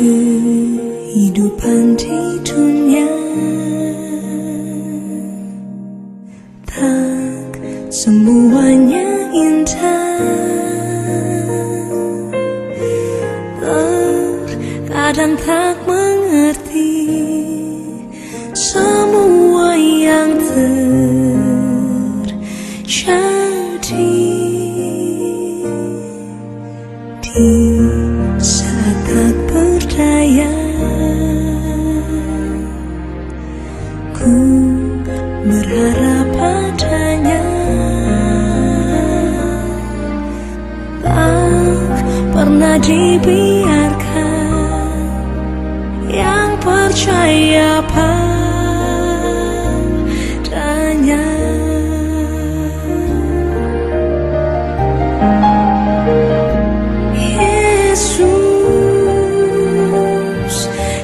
kehidupan di dunia tak semuanya indah. Terkadang tak mengerti semua yang terjadi. Di saat tak berdaya, ku berharap padanya. Tak pernah dibiarkan yang percaya padanya. Yesus,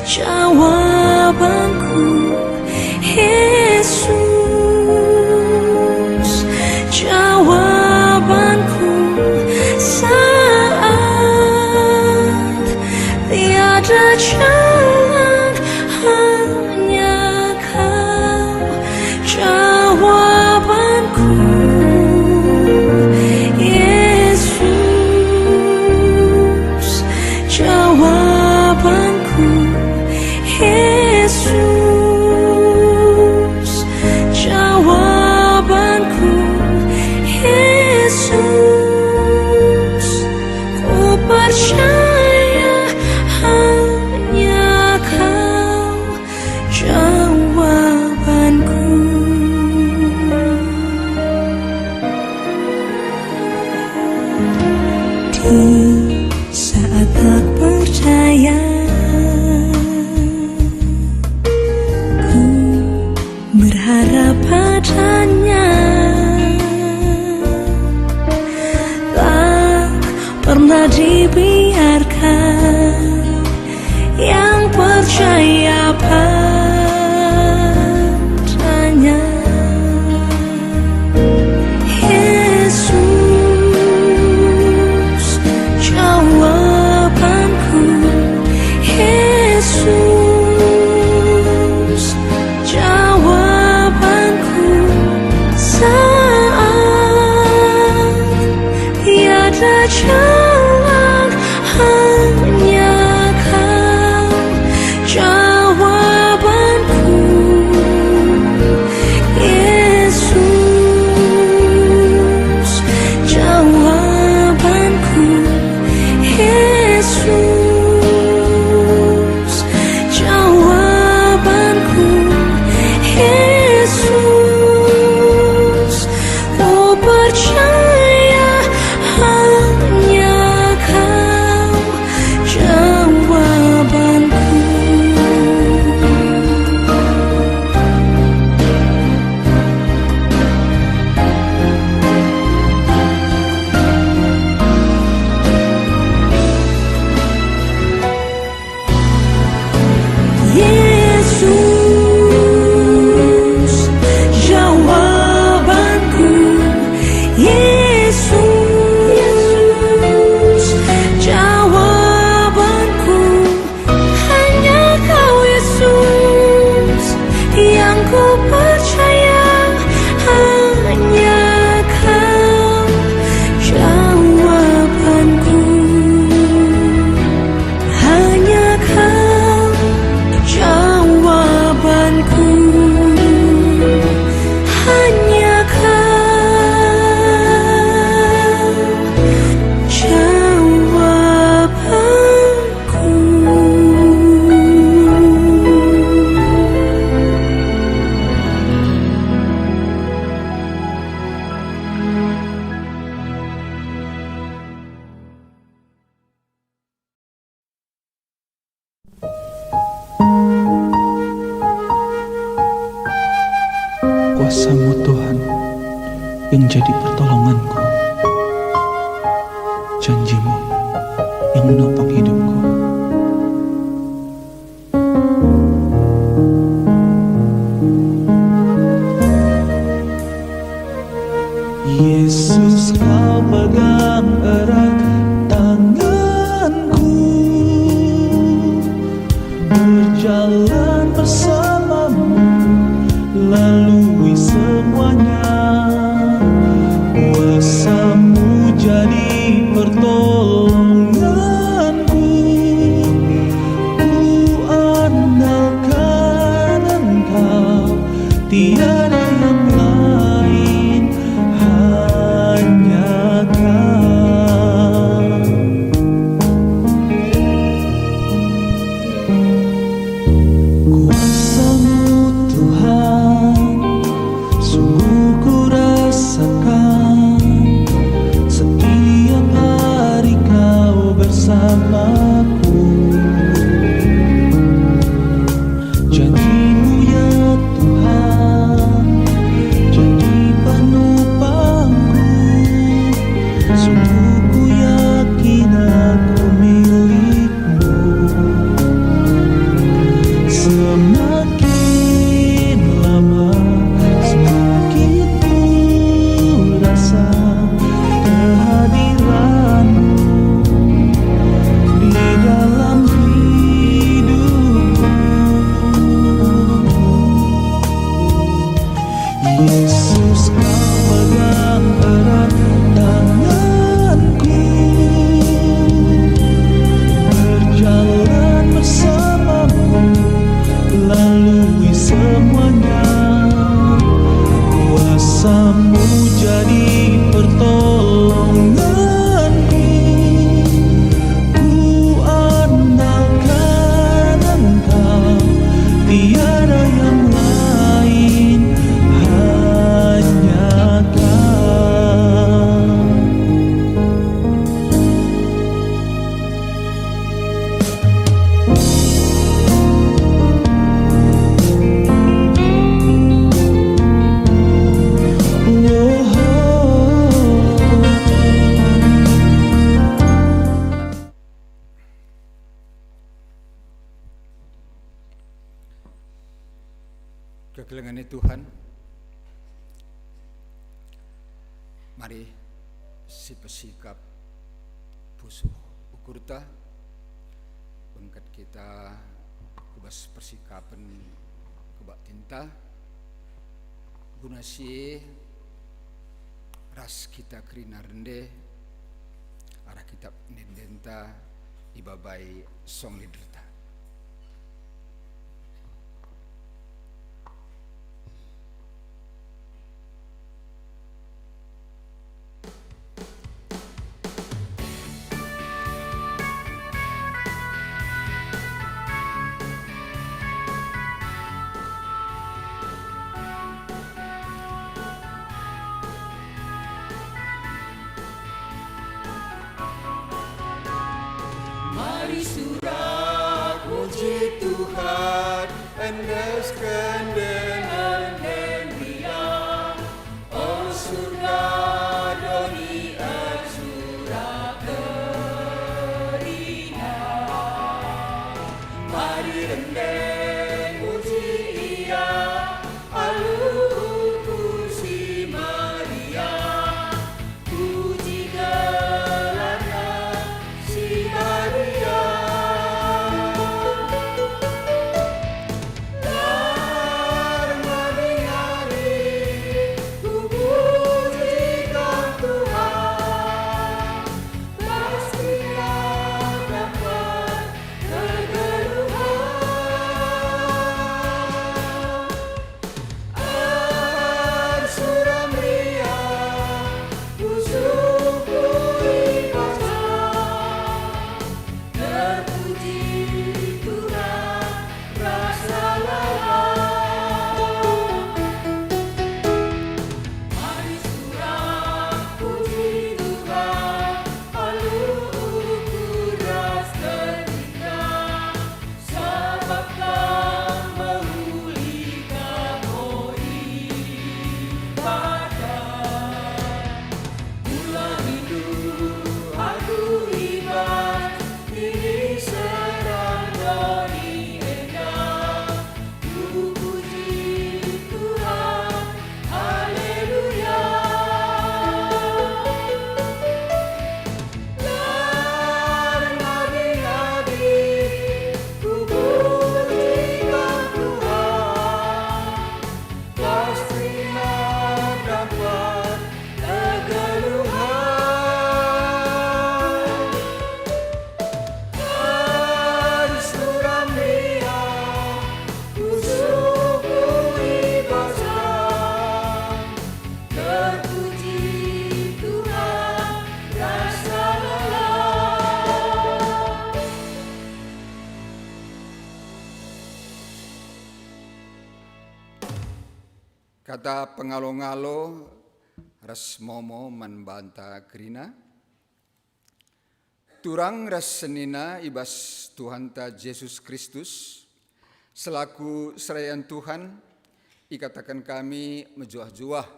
jawabanku. Yesus, jawabanku saat tiada jalan, hanya Kau jawabanku. Yesus, jawabanku. Yesus, jawabanku. Yesus, ku percaya hanya Kau jawabanku. Di saat tak percaya, ku berharap padanya. Tak pernah dibiarkan yang percaya padanya. Yesus, jawabanku. Yesus, jawabanku saat tiada jalan, hanya Kau jawabanku. Yesus, jawabanku. Yesus, jawabanku. Yesus, ku percaya hanya Kau jawabanku. Yesus, jawabanku. Yesus, jawabanku. Hanya Kau Yesus yang ku percaya, hanya Kau jawabanku. Hanya Kau jawabanku. Hanya Kau jawabanku. Kuasa-Mu Tuhan yang jadi pertolonganku, janji-Mu yang menopang hidupku. Yesus, Kau pegang erat tanganku, pertolonganku. Ku andalkan Engkau, tiada yang lain, hanya Kau. Kuasa-Mu Tuhan, sungguh ku rasakan. Setiap hari Kau bersamaku. Janji-Mu ya Tuhan, jadi penopangku. Sungguh ku yakin aku milik-Mu. Semakin lama, semakin ku rasa kehadiran-Mu di dalam hidupku. Yesus, Kau pegang erat tanganku, berjalan bersamamu, lalui semuanya. Kuasa-Mu jadi pertolonganku. Ku andalkan Engkau, tiada yang lain, hanya Kau. Kekelengan Tuhan, mari si pesikap pusuh ukurta bengkat kita kubas persikapan kebak tinta guna si ras kita kerina rende arah kitab nendenta ibabai song liderta. Mari surah puji Tuhan, endaskan dengan dia. Oh surga doni surah kerina. Mari rendeng puji Ia, aluku si Maria. Puji gelana si Maria. Kata pengalo-ngalo ras momo manbanta kerina. Turang ras senina ibas Tuhan ta Yesus Kristus selaku serayan Tuhan ikatakan kami mejuah-juah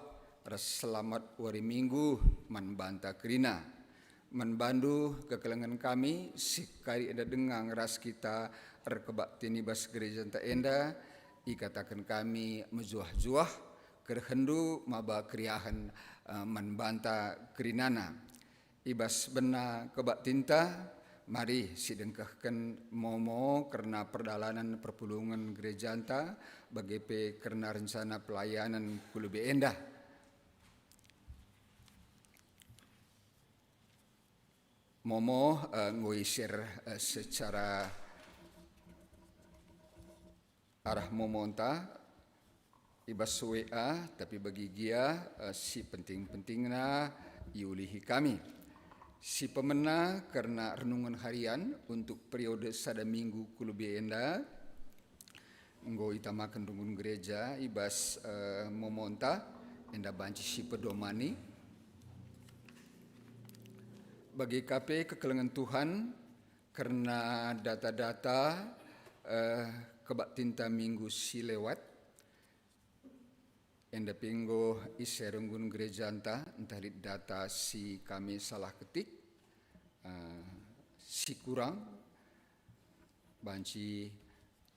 ras selamat wari minggu manbanta kerina. Manbandu kekelengan kami sikari ada dengang ras kita rekebak tinibas gereja ta enda ikatakan kami mejuah-juah kerhendu maba kriahan manbanta kerinana ibas bena kebak tinta mari sidengkahkan momo karena perdalanan perpulungan gereja anta bagepe karena rencana pelayanan kulubi endah momo ngoisir secara arah momonta ibas WA tapi bagi dia si penting-pentingna iulihi kami. Si pemena karena renungan harian untuk periode sada minggu kulubi enda nggo itamakan rungun gereja ibas momonta enda banci si pedomani bagi KP kekelengan Tuhan karena data-data kebak tinta minggu si lewat enda pinggo iserunggun gereja entah data si kami salah ketik si kurang banci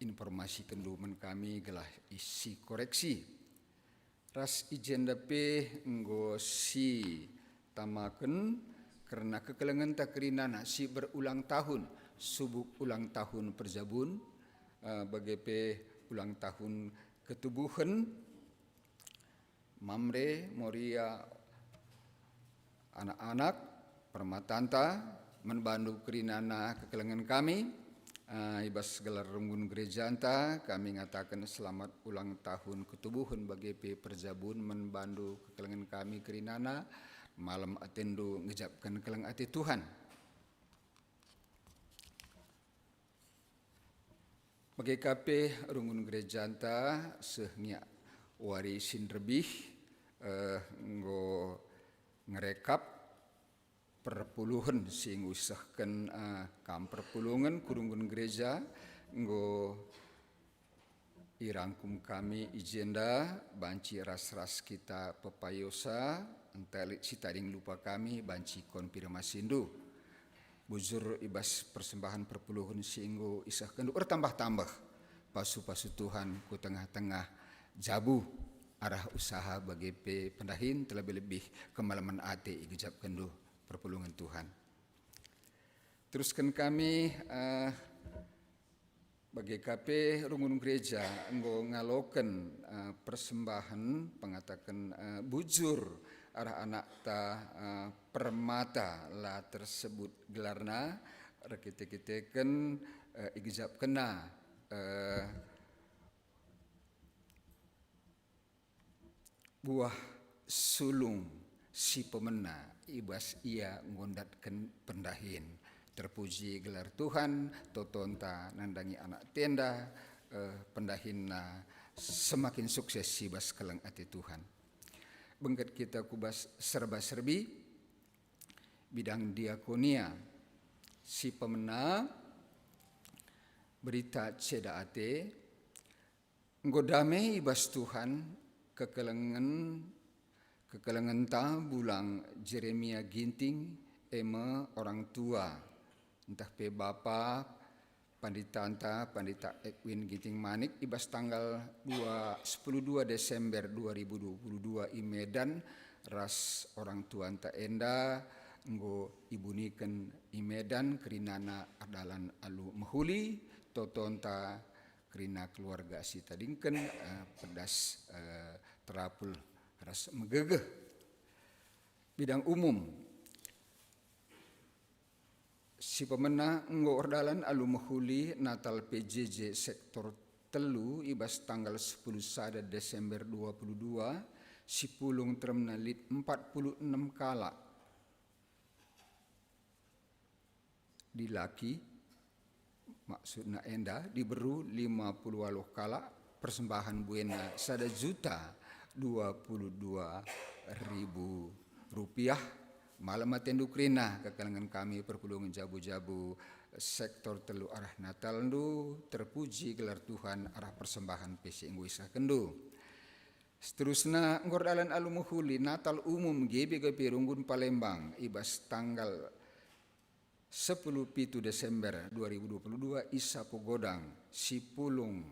informasi kenduman kami gelah isi koreksi ras ijen dape nggo si tamaken karena kekelengan takrinana si berulang tahun subuk ulang tahun perjabun bagepe ulang tahun ketubuhan Mamre, Moria, anak-anak, permatanta, menbandu kerinana kekelengan kami, ibas gelar runggun gereja anta, kami ngatakan selamat ulang tahun ketubuhan bagi perjabun menbandu kekelengan kami kerinana, malam atendu ngejapkan kelang ati Tuhan. Bagi KP runggun gereja anta sehnya wari sin lebih nggo ngerekap perpuluhan sing usahkan kam perpulungan kurungun gereja nggo irangkum kami ijenda banci ras-ras kita pepayosa entelik si taring lupa kami banci konfirmasi indu bujur ibas persembahan perpuluhan singgo isahkan tambah-tambah pasu-pasu Tuhan ku tengah-tengah jabu arah usaha bagi pendahin terlebih-lebih kemalaman ate igejap kendu perpulungan Tuhan. Teruskan kami bagi KP rungun gereja nggo ngaloken persembahan pengatakan bujur arah anak ta permata lah tersebut gelarna rekite-kiteken igejap kena buah sulung si pemena ibas ia ngondatkan pendahin terpuji gelar Tuhan totonta nandangi anak tenda pendahinna semakin sukses si bas kelang ati Tuhan bengket kita kubas serba-serbi bidang diakonia si pemena berita ceda ate nggodame ibas Tuhan kekelengan ta bulang Jeremia Ginting ema orang tua entah pe bapa pandita anta pandita Edwin Ginting Manik ibas tanggal 12 Desember 2022 i Medan ras orang tua anta enda nggo ibuniken i Medan kerinana adalan alu mehuli totonta kerina keluarga si tadingken pedas terapul ras megegeh bidang umum si pemena nggo ordalan alu mehuli Natal PJJ sektor telu ibas tanggal 10 sada Desember 22 si pulung termenalit 46 kala dilaki maksudna enda diberu 50 kala persembahan buena sada juta Rp22.000. Malam atenduk rina kekalangan kami perpulungan jabu-jabu sektor telu arah Natal ndu terpuji gelar Tuhan arah persembahan pesi ingguisa kendu. Seterusnya ngordalan alumuhuli Natal umum GBGP Runggun Palembang ibas tanggal 10 Desember 2022 isa pogodang sipulung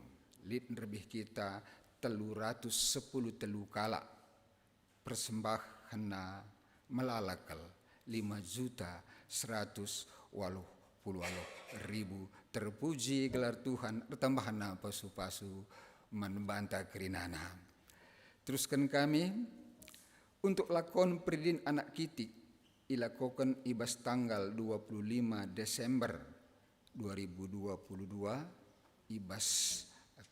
lit lebih kita 310 telu kala persembahan melalakal 5.180.000 terpuji gelar Tuhan tambahan pasu-pasu membantah kerinana. Teruskan kami untuk lakon peridin anak kitik ilakokan ibas tanggal 25 Desember 2022 ibas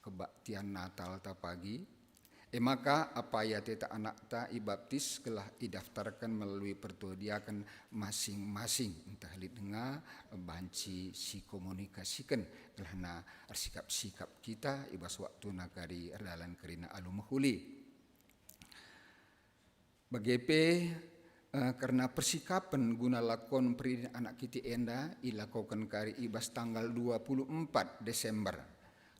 kebaktian Natal ta pagi. Maka apa ya teta anak ta ibaptis telah didaftarkan melalui pertudiakan masing-masing entah lid dengar banci si komunikasikan kelana sikap-sikap kita ibas waktu nakari erdalan kerina alumahuli. Bagepe karena persikapan guna lakon peridin anak kiti enda ilakokan kari ibas tanggal 24 Desember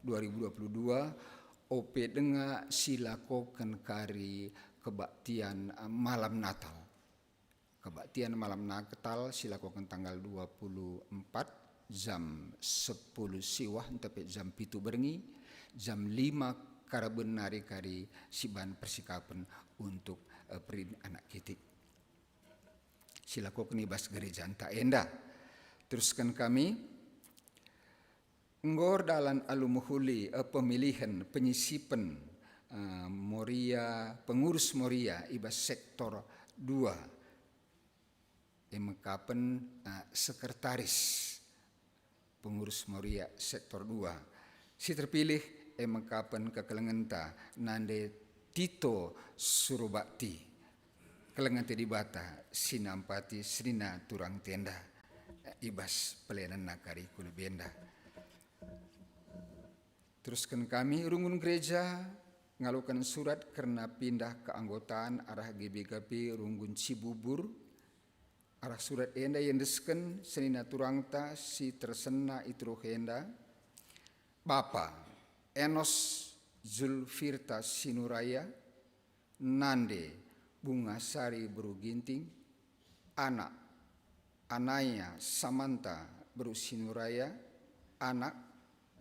2022 OP denga silakokan kari kebaktian malam Natal. Kebaktian malam Natal silakokan tanggal 24 jam 10 siwah sampai jam 7 berengi, jam 5 karaben nari kari siban persikapan untuk peridin anak kitik. Silakokan ibas gereja anta enda. Teruskan kami ngordalan alumuhuli pemilihan penyisipan Moria pengurus Moria ibas sektor 2 emekapen sekretaris pengurus Moria sektor 2 si terpilih emekapen kekelengenta nande Tito Surubakti kelengente di Bata sinampati Srina Turang Tenda ibas pelayanan nakari kulbenda. Teruskan kami rungun gereja ngalukan surat karena pindah keanggotaan arah GBGP Runggun Cibubur arah surat enda yang desken senina turangta si tersena itro henda Bapa Enos Zulfirta Sinuraya Nande Bunga Sari Beru Ginting anak Anaya Samanta Beru Sinuraya anak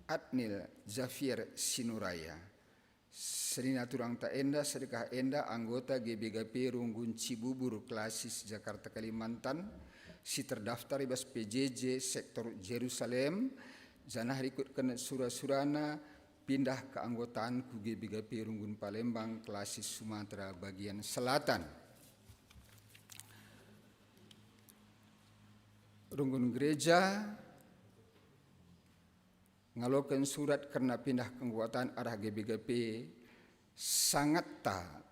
Adnil Zafir Sinuraya Serina Turang Ta Enda Sedekah Enda anggota GBGP Runggun Cibubur Klasis Jakarta Kalimantan si terdaftar ibas PJJ sektor Jerusalem janah ikutkan surah-surana pindah keanggotaan ku GBGP Runggun Palembang Klasis Sumatera bagian selatan. Runggun gereja ngalokan surat karena pindah keanggotaan arah GBGP Sangatta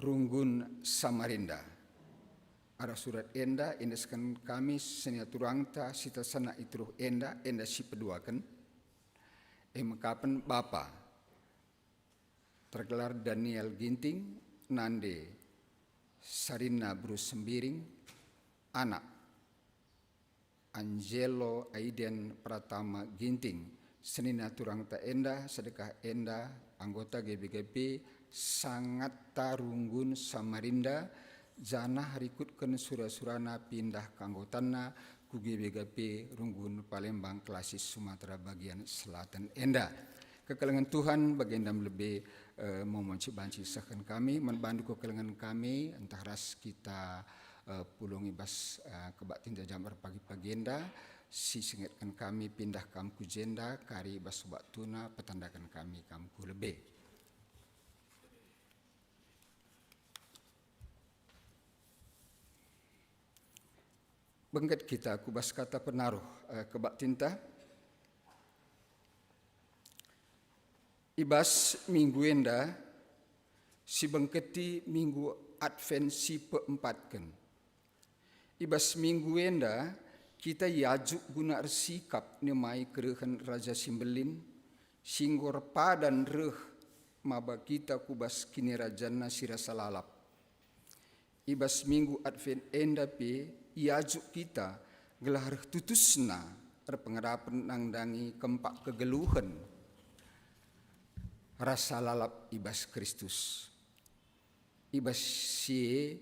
Runggun Samarinda. Arah surat enda indeskan kami senia turangta sita sana itruh enda si peduakan. Emekapen Bapa tergelar Daniel Ginting Nande Sarina Bruce Sembiring anak Angelo Aiden Pratama Ginting Senina Turang Ta Enda Sedekah Enda anggota GBGP Sangatta Runggun Samarinda janah rikutkan surah-surana pindah keanggotanna ku GBGP Runggun Palembang Klasis Sumatera bagian selatan enda. Kekelengan Tuhan bagian dam lebih memonci banci sakan kami membantu kekelengan kami entah ras kita pulung ibas kebaktin jambar pagi-pagi enda si sengatkan kami pindah kamku jenda kari ibas subak tuna petandakan kami kamku lebih. Bengket kita kubas kata penaruh kebak tinta ibas minggu enda si bengketi minggu Advent si peempatkan ibas minggu enda kita yajuk guna sikap nemai kerehan Raja Simbelin singgor padan reh maba kita kubas kini rajana sirasa lalap. Ibas minggu Advent enda pe iajuk kita gelar tutusna pengerapan nangdangi kempak kegeluhan rasa lalap ibas Kristus. Ibas sie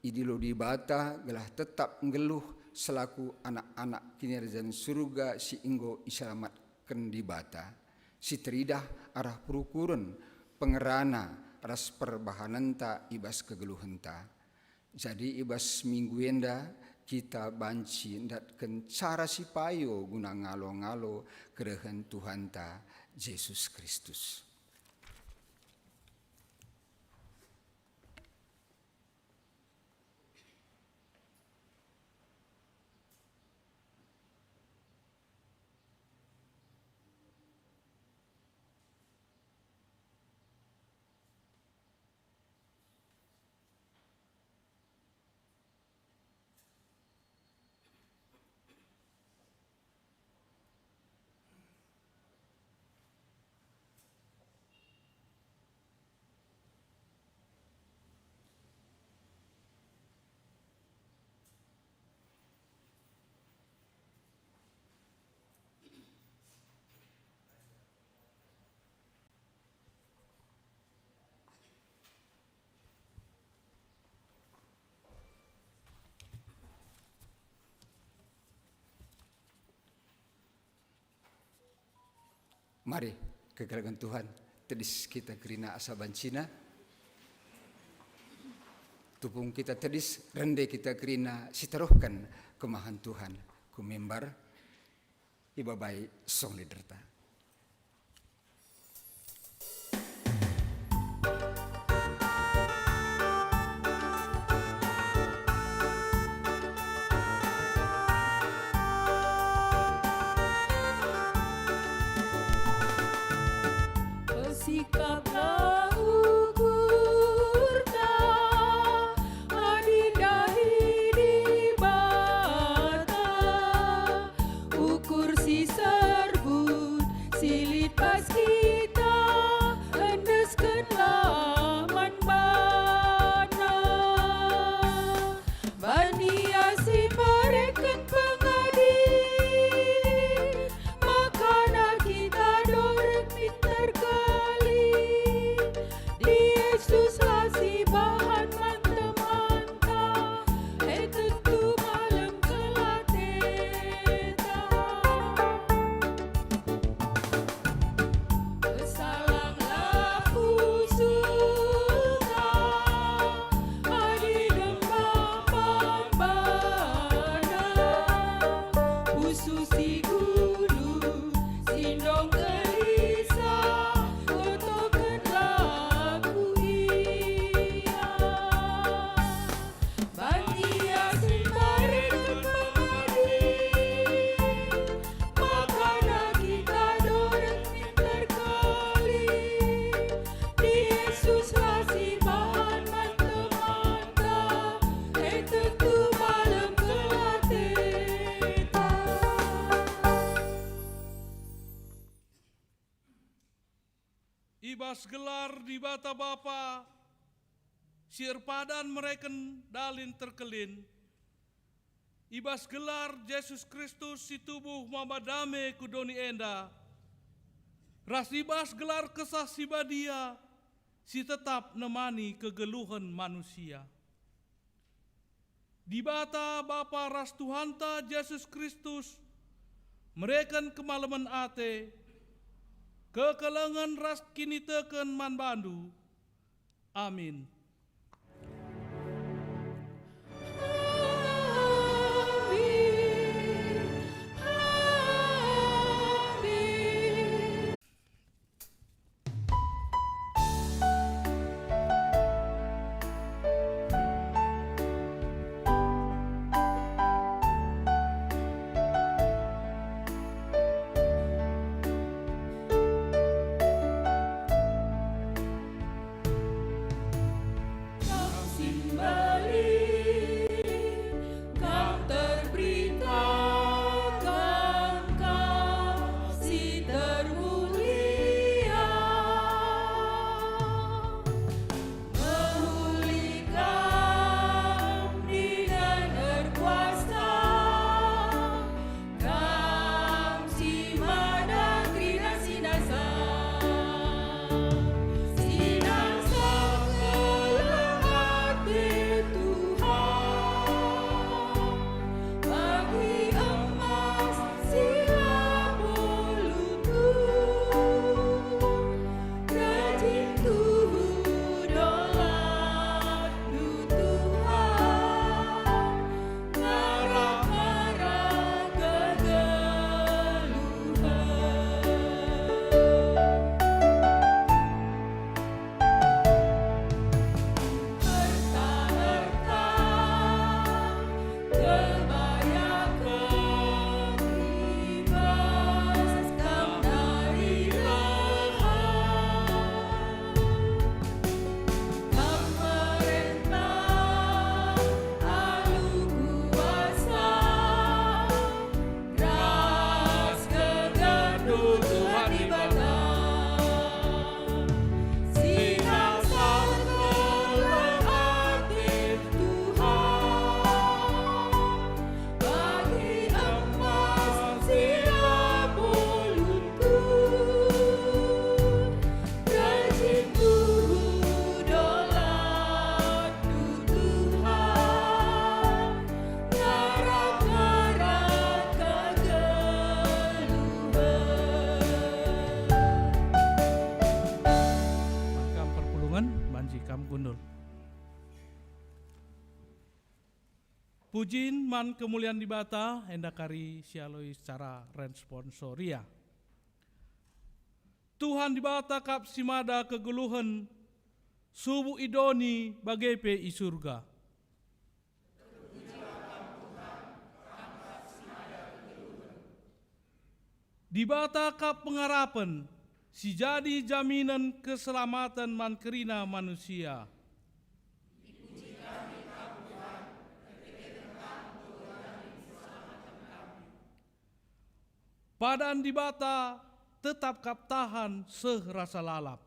idilo di bata gelah tetap ngeluh selaku anak-anak kinirajan surga si inggo isalamatkan di bata. Si teridah arah perukuran pengerana ras perbahananta ibas kegeluhenta. Jadi ibas minggu enda kita banci ndatken cara si payo guna ngalo-ngalo kerehan Tuhanta Yesus Kristus. Mari kegerakan Tuhan tedis kita kerina asa bancina. Tupung kita tedis rende kita kerina sitaruhkan kemahan Tuhan kumembar ibabai song liderta. Sikaplah ukurna adindahi di bata, ukur si serbun silit pas kita endeskenlah manbana bania si mereken pengadi makana kita dorek pintar Yesus lasi bahan manta-manta tentu malam kelateta kesalanglah pusuka adi dembang pambana pususi gulu sindong gelisah Ibas gelar di bata Bapa, sir padan mereken dalin terkelin. Ibas gelar Yesus Kristus si tubuh mamadame kudoni enda. Ras ibas gelar kesah si badia, si tetap nemani kegeluhan manusia. Di bata Bapa ras Tuhanta Yesus Kristus, mereken kemalaman ate, kekelengan ras kini teken man bandu. Amin. Pujin man kemuliaan di bata endakari sialoi secara responsoria. Tuhan di bata kap simada kegeluhan subuh idoni bagepe i surga. Di bata kap pengarapan si jadi jaminan keselamatan man kerina manusia. Padan di bata tetap kap tahan serasa lalap.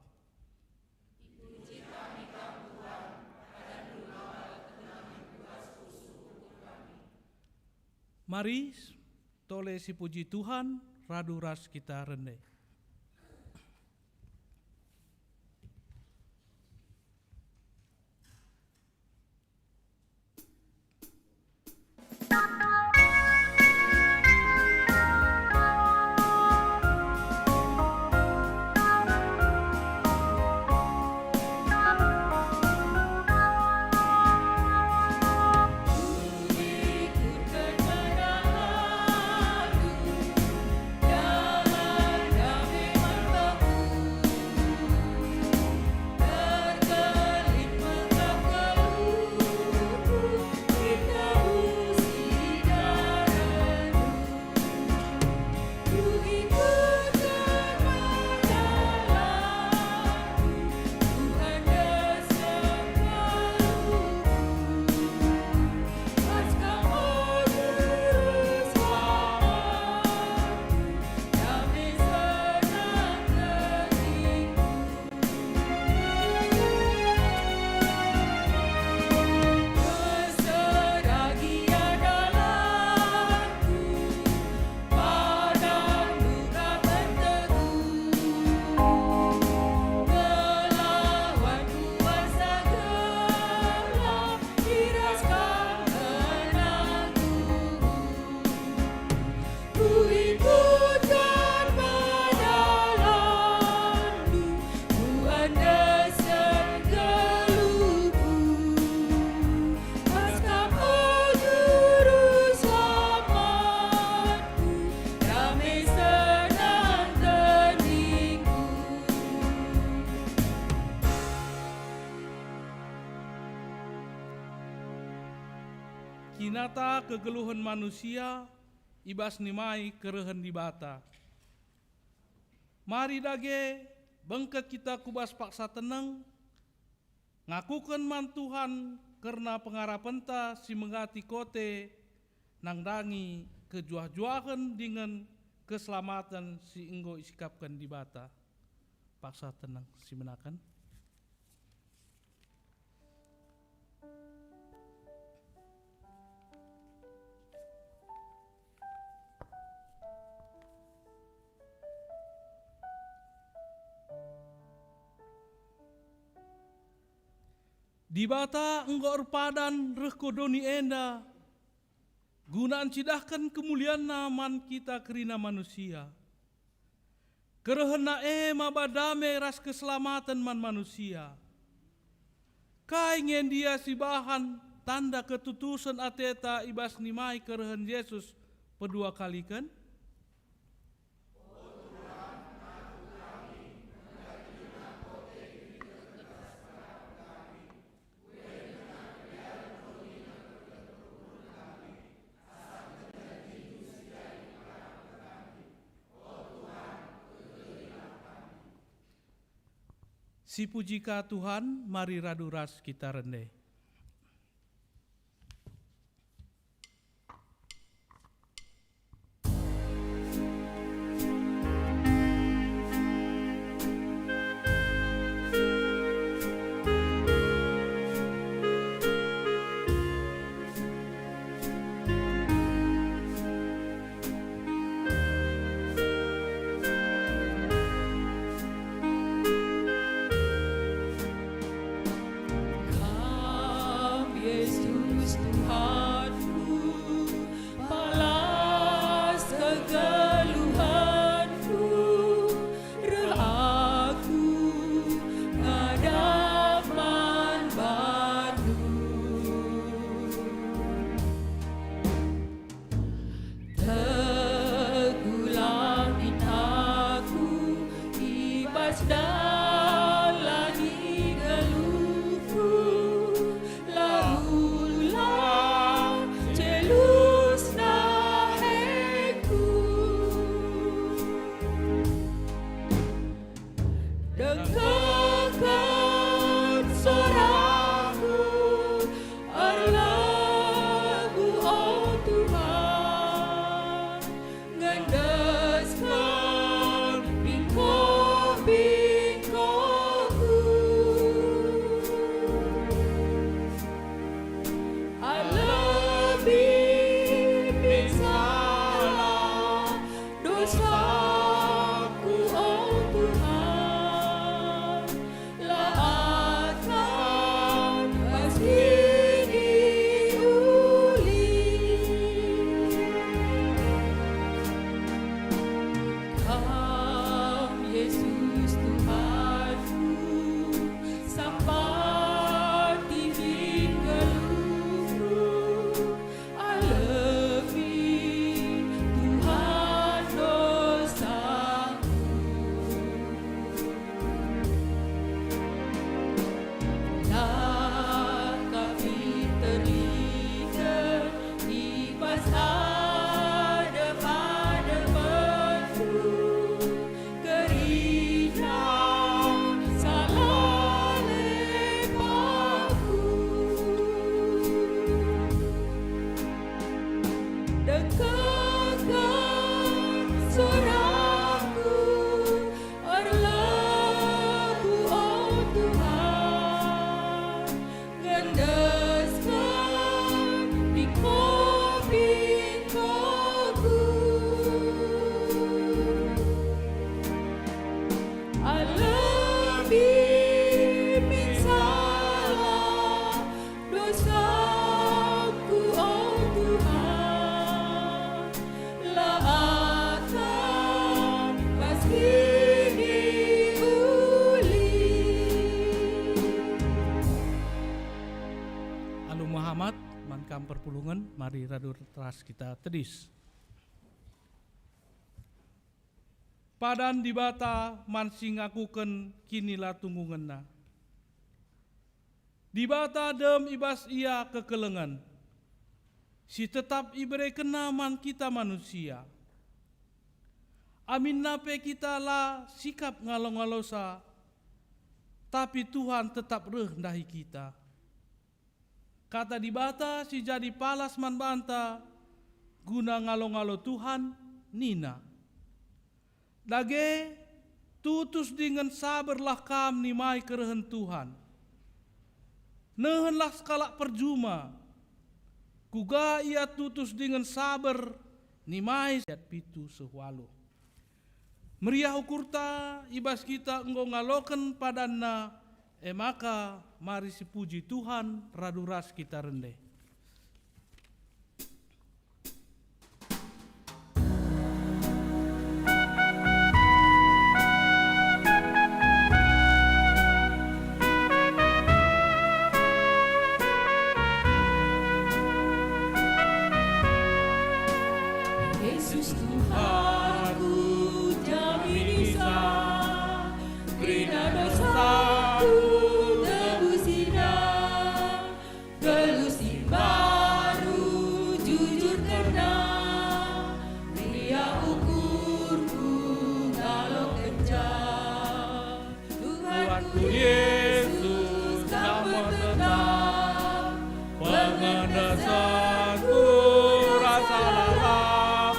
Mari tole si puji Tuhan, radu ras kita rende. Kinata kegeluhan manusia, ibas nimai kerehan di bata. Mari dage, bengket kita kubas paksa tenang, ngakukan man Tuhan karena pengarapenta si mengati kote, nang dangi kejuah-juahan dengan keselamatan si enggo isikapkan di bata. Paksa tenang si menakan. Di bata engkau padan rekodoni enda, gunaan cidahkan kemuliaan naman kita kerina manusia. Kerehena mabadame ras keselamatan man manusia. Kaingen dia si bahan tanda ketutusan ateta ibas nimai kerehen Yesus pedua kali kan? Si pujika Tuhan, mari radu ras kita rende. Kau Engkau Yesus Tuhanku sampai titik keluhku. I love you Tuhan dosaku. Lah kami terikat ibas ada pada bentuk keringat salah lepaku. Dekatkan suaraku erlaku oh Tuhan, gendaskan piko-pikoku. I love you min salah dosaku oh Tuhan, laatan meski diuli. Alu Muhammad, mankam perpulungan, mari radur teras kita tedis. Padan di bata mansi ngakuken kinilah tunggungenna. Di bata dem ibas ia kekelengan. Si tetap ibere kena man kita manusia. Amin nape kita lah sikap ngalo-ngalosa. Tapi Tuhan tetap rendahi kita. Kata di bata si jadi palas man banta. Guna ngalo-ngalo Tuhan nina. Dage tutus dengan sabarlah kam nimai kerehen Tuhan. Nehenlah sekala perjuma. Kuga ia tutus dengan sabar nimai siat pitu sehwalu. Meriah ukurta ibas kita enggo ngaloken padanna maka mari sipuji Tuhan raduras kita rende. Yesus Tuhanku jaminisa, krina dosaku tebusina, gelusi baru jujur kena, dia ukurku kalau kencang. Tuhanku Yesus kamu tetap pengendasanku rasa lalang.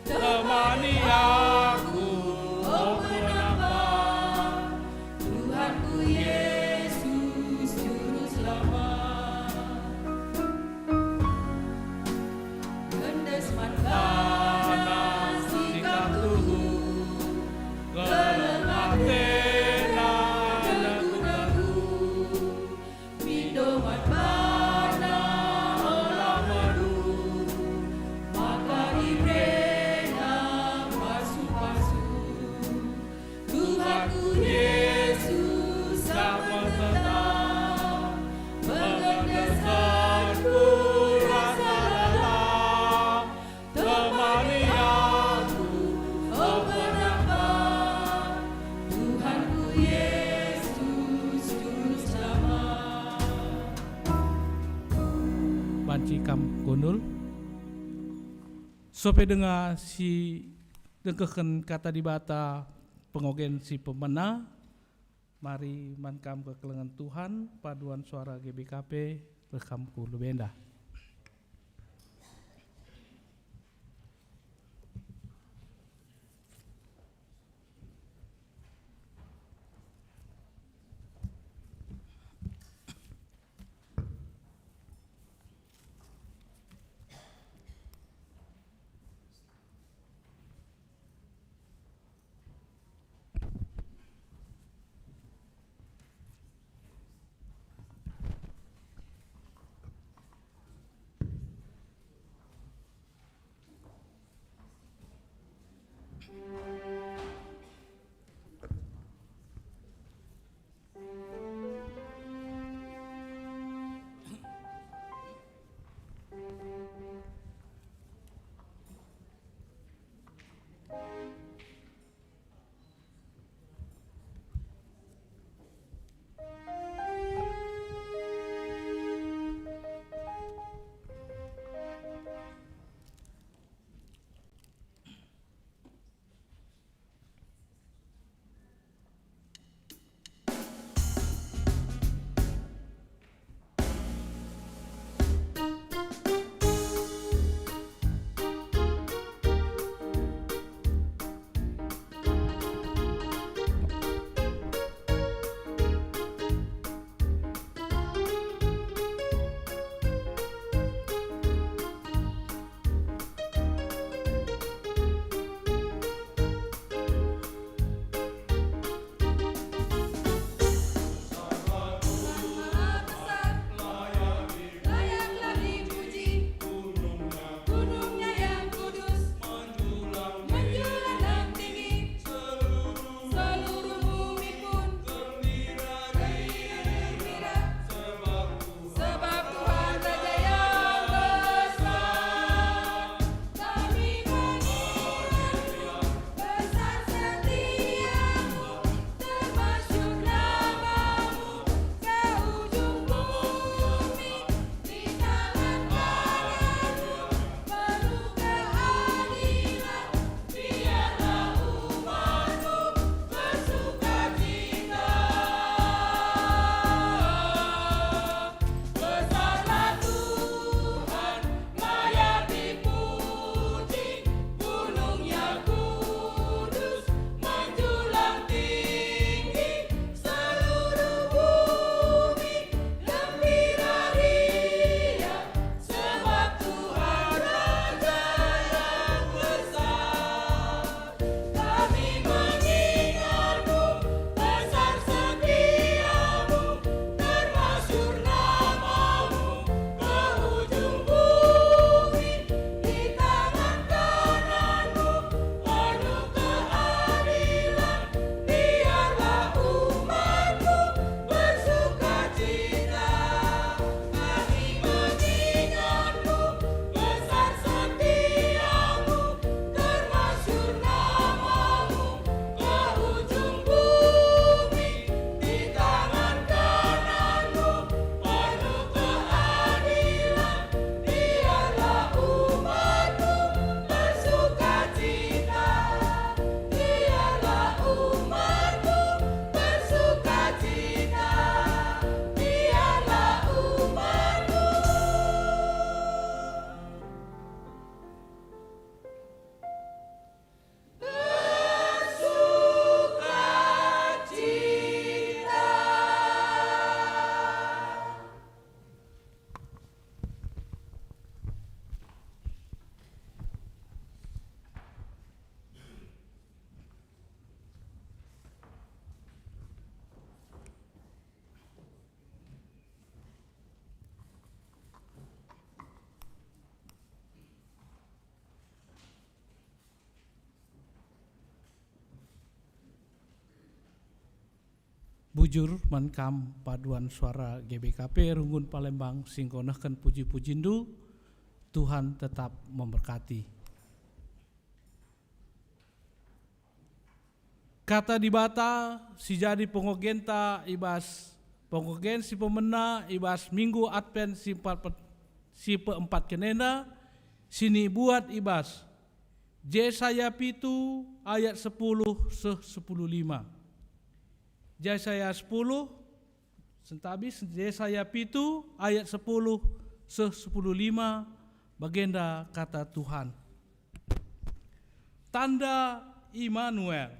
Temani aku, oh penambah Tuhanku Yesus Juru Selamat. Gendes panas sikap tubuh, kelengah tena dagu-dagu, minuman mana olah madu, maka ibrena pasu-pasu. Tuhanku Yesus sama tetap mengendesanku rasa lelah. Temani aku, oh penambah Tuhanku Yesus Juru Selamat. Banci kam gondol. Sope dengar si dengkeken kata di bata pengogen si pemena. Mari mankam kekelengan Tuhan paduan suara GBKP rekam kulu benda. Bujur menkam paduan suara GBKP Runggun Palembang singkonahkan puji-pujindu. Tuhan tetap memberkati. Kata di bata si jadi pengogenta ibas pengogen si pemena ibas minggu Advent si peempat kenenda sini buat ibas Yesaya 7 ayat 10 se-10:5. Yesaya 10 sentabis Yesaya 7 ayat 10 se-10:5 bagenda kata Tuhan. Tanda Immanuel.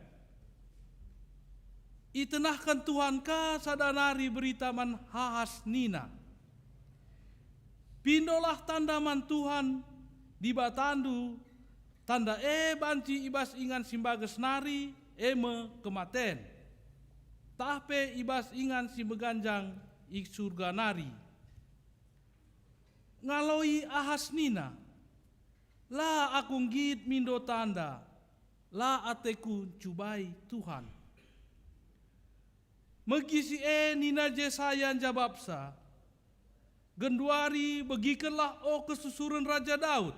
Itenahkan Tuhan ka sadanari berita man hahas nina. Pindolah tanda man Tuhan di batandu tanda banci ibas ingan simbages nari eme kematen. Tahpe ibas ingan si beganjang ik surga nari. Ngaloi ahas nina. La akung git mindo tanda. La ateku cubai Tuhan. Megisi nina Jesayan jababsa. Genduari begikenlah kesusuran Raja Daud.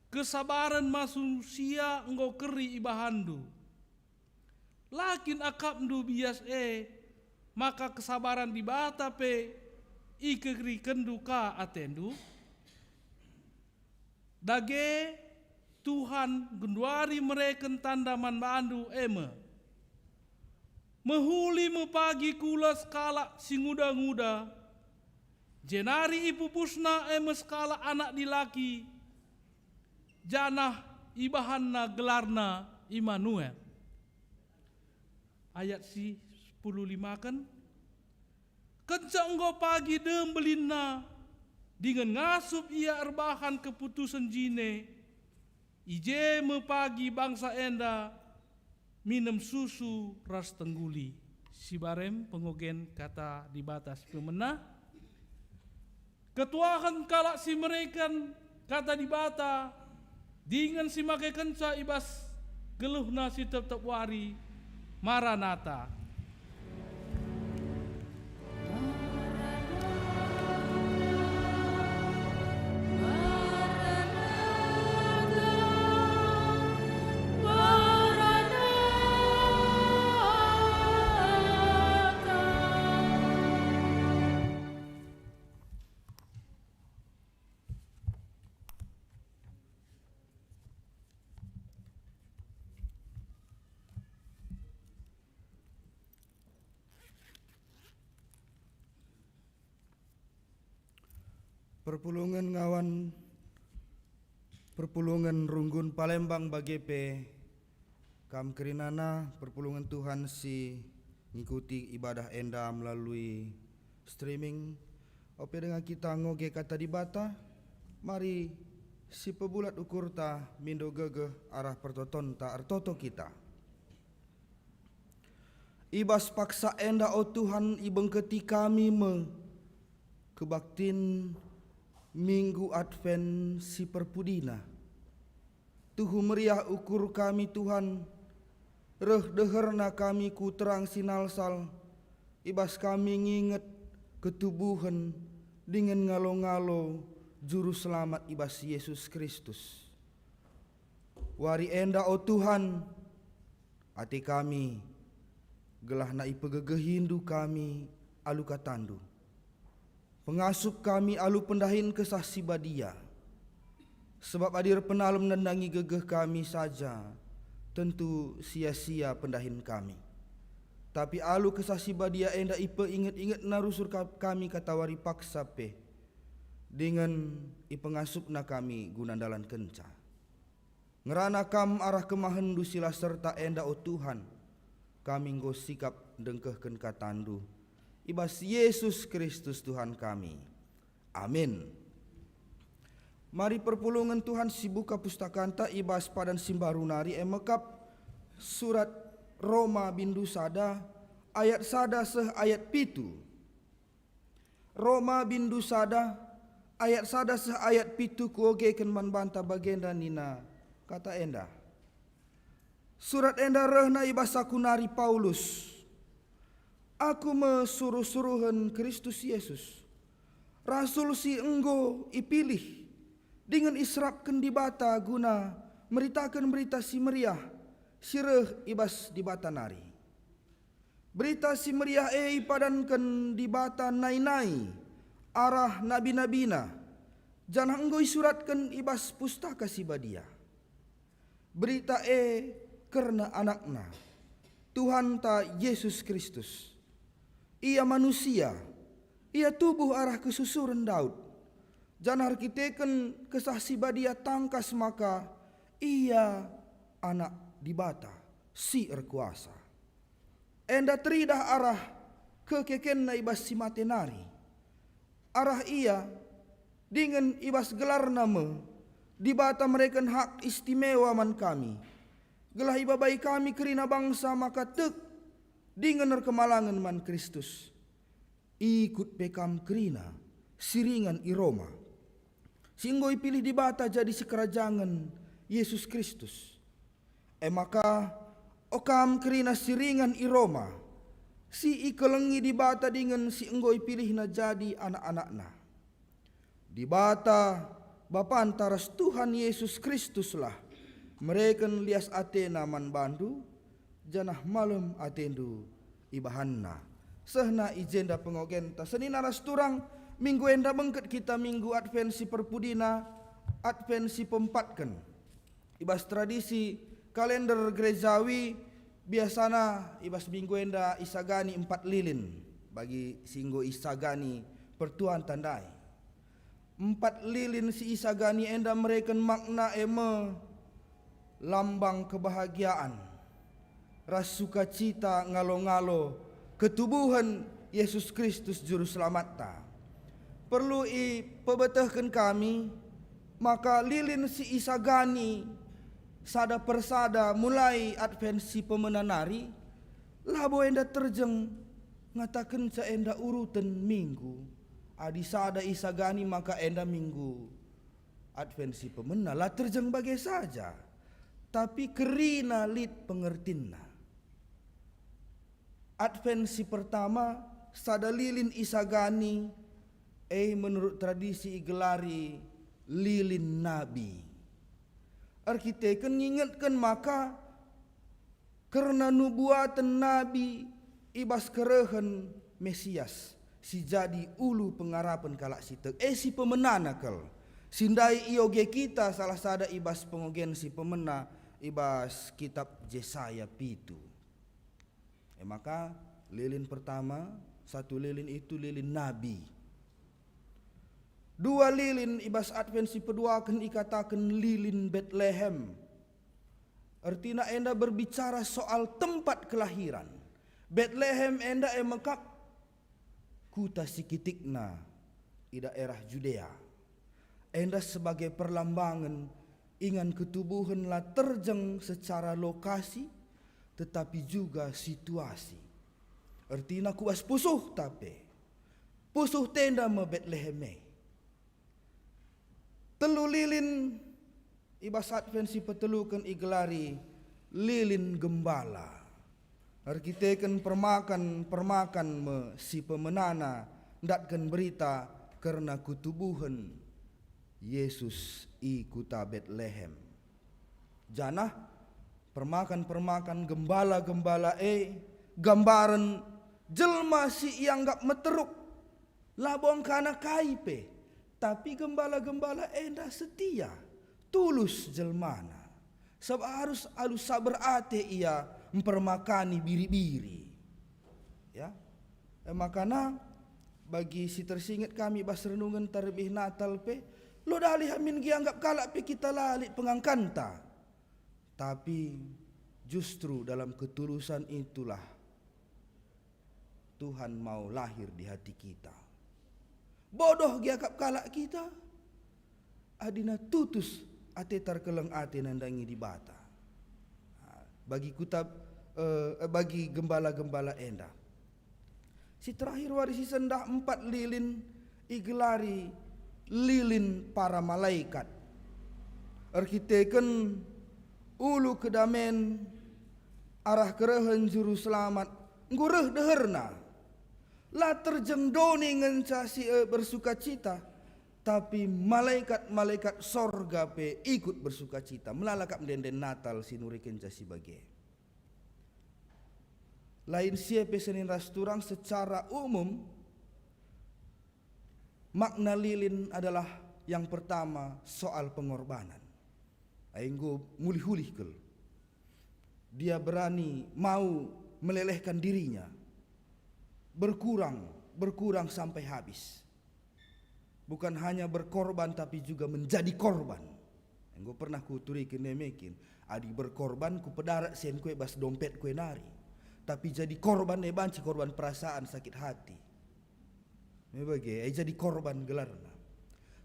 Kesabaran manusia engkau keri ibahandu. Lakin akapndu bias maka kesabaran di bata pe ikeri kendu ka atendu. Dage Tuhan genduari mereken tandaman bandu eme. Mehuli mepagi kula skala singuda-nguda. Jenari ipupusna skala anak dilaki. Janah ibahanna gelarna Immanuel. Ayat si 10:5 kan. Kencang engkau pagi dembelinna. Dengan ngasup ia erbahan keputusan jine. Ije mepagi bangsa enda. Minum susu ras tengguli. Si barem pengogen kata di batas pemena. Ketuahan kalak si merekan kata di bata. Dengan si make kenca ibas geluh nasi tetap wari. Maranatha. Perpulungan ngawan Perpulungan Runggun Palembang bagepe kam kerinana perpulungan Tuhan si ngikuti ibadah enda melalui streaming ope dengan kita ngoge kata di bata mari si pebulat ukur ta mindo gegeh arah pertoton ta artoto kita ibas paksa enda o Tuhan ibengketi kami kebaktin Minggu Advent si perpudina. Tuhu meriah ukur kami Tuhan. Reh deherna kami ku terang sinalsal. Ibas kami nginget ketubuhan dengan ngalo-ngalo juru selamat ibas Yesus Kristus. Wari enda o Tuhan. Ati kami gelah na ipegegehindu kami alu katandu. Pengasup kami alu pendahin kesah si badia. Sebab adir penalem nendangi gegeh kami saja. Tentu sia-sia pendahin kami. Tapi alu kesah si badia enda ipe inget-inget narusur kami katawari paksa pe. Dengan ipengasup na kami gunandalan kenca. Ngerana kam arah kemahendu sila serta enda o Tuhan. Kami nggo sikap dengkehken katandu. Ibas Yesus Kristus Tuhan kami. Amin. Mari perpulungan Tuhan si buka pustakanta ibas padan simbarunari emekap surat Roma bindu sada ayat sada seh ayat pitu. Roma bindu sada ayat sada seh ayat pitu kuogeken manbanta bagenda nina kata enda. Surat enda rehna ibas sakunari Paulus. aku mesuruh-suruhan Kristus Yesus, Rasul si enggo ipilih, dengan israpkan di bata guna meritakan berita si meriah, sireh ibas di bata nari. Berita si meriah ipadankan di bata nai-nai, arah nabi-nabina, janah enggo isuratkan ibas pustaka si badia. Berita karena anakna, Tuhan ta Yesus Kristus. Ia manusia, ia tubuh arah kesusuran Daud. Janah kiteken kesah si badia tangkas maka ia anak di bata si erkuasa. Enda teridah arah kekeken na ibas si matenari. Arah ia dengan ibas gelar nama di bata mereka hak istimewa man kami. Gelah ibabai kami kerina bangsa maka tek dengan kemalangan man Kristus. Ikut pekam kerina siringan i Roma. Singgoi pilih di bata jadi si kerajangan Yesus Kristus. Maka okam kerina siringan i Roma. Si ikelengi di bata dengan si enggoi pilih na jadi anak-anakna. Di bata Bapa antaras Tuhan Yesus Kristus lah. Mereka lias atena man bandu, janah malam atendu ibahanna. Sehna ijenda pengogenta. Seni naras turang minggu enda bengket kita minggu Advent si perpudina, Advent si pempatken. Ibas tradisi kalender gerejawi biasana ibas minggu enda isagani 4 lilin bagi singgo isagani pertuan tandai. 4 lilin si isagani enda mereka makna lambang kebahagiaan, ras sukacita ngalo-ngalo ketubuhan Yesus Kristus juru selamat ta. Perlu pebetahkan kami maka lilin si isagani sada persada mulai Advent si pemenanari labo enda terjeng ngatakan sa enda urutan minggu adi sada isagani maka enda minggu Advent si pemena lah terjeng bagai saja. Tapi kerina lid pengertinna. Advent si pertama sada lilin isagani menurut tradisi igelari lilin nabi. Arkiteken ngingatkan maka karena nubuatan nabi ibas kerehen Mesias si jadi ulu pengarapan kalak sitek si pemenana kal. Sindai ioge kita salah sada ibas pengogen si pemena ibas kitab Yesaya pitu. Maka lilin pertama, satu lilin itu lilin nabi. 2 lilin ibas Advent si kedua akan ikatakan lilin Bethlehem. Artinya enda berbicara soal tempat kelahiran. Bethlehem enda emekap kuta sikitikna di daerah Judea. Enda sebagai perlambangan ingan ketubuhan lah terjeng secara lokasi tetapi juga situasi. Artinya kuas pusuh tapi pusuh tenda me Bethlehem. Telu lilin ibas Advent si petelukan igelari lilin gembala. Arkiteken permakan me si pemenana ndatkan berita karena kutubuhan Yesus i kuta Bethlehem. Janah permakan gembala-gembala gambaran jelma si ianggap meteruk labong kana kaipe. Tapi gembala-gembala enda setia, tulus jelmana. Sebab harus alus sabar ate ia mempermakani biri-biri. Ya, makana bagi si tersingat kami bas renungan terlebih Natal pe, lo dalih amin gianggap kalak pe kita lalik pengangkanta. Tapi justru dalam ketulusan itulah Tuhan mau lahir di hati kita. Bodoh giakap kalak kita. Adina tutus ate terkeleng ate nandangi di bata. Bagi kutab bagi gembala-gembala enda. Si terakhir warisi sendah 4 lilin igelari lilin para malaikat. Arkiteken ulu kedamen arah kerehen juru selamat ngureh deherna La terjengdoni ngencasi bersuka cita, tapi malaikat-malaikat sorga pe ikut bersuka cita. Melalakap denden Natal sinuri kencasi bagai. Lain siapa senin rasturang secara umum, makna lilin adalah yang pertama soal pengorbanan. Ainggo mulih-hulih kel. Dia berani mau melelehkan dirinya, berkurang sampai habis. Bukan hanya berkorban tapi juga menjadi korban. Enggo pernah kuturikin nemekin, adi berkorban ku pedarat sen kue bas dompet kue nari. Tapi jadi korban banci korban perasaan sakit hati. Jadi korban gelarna.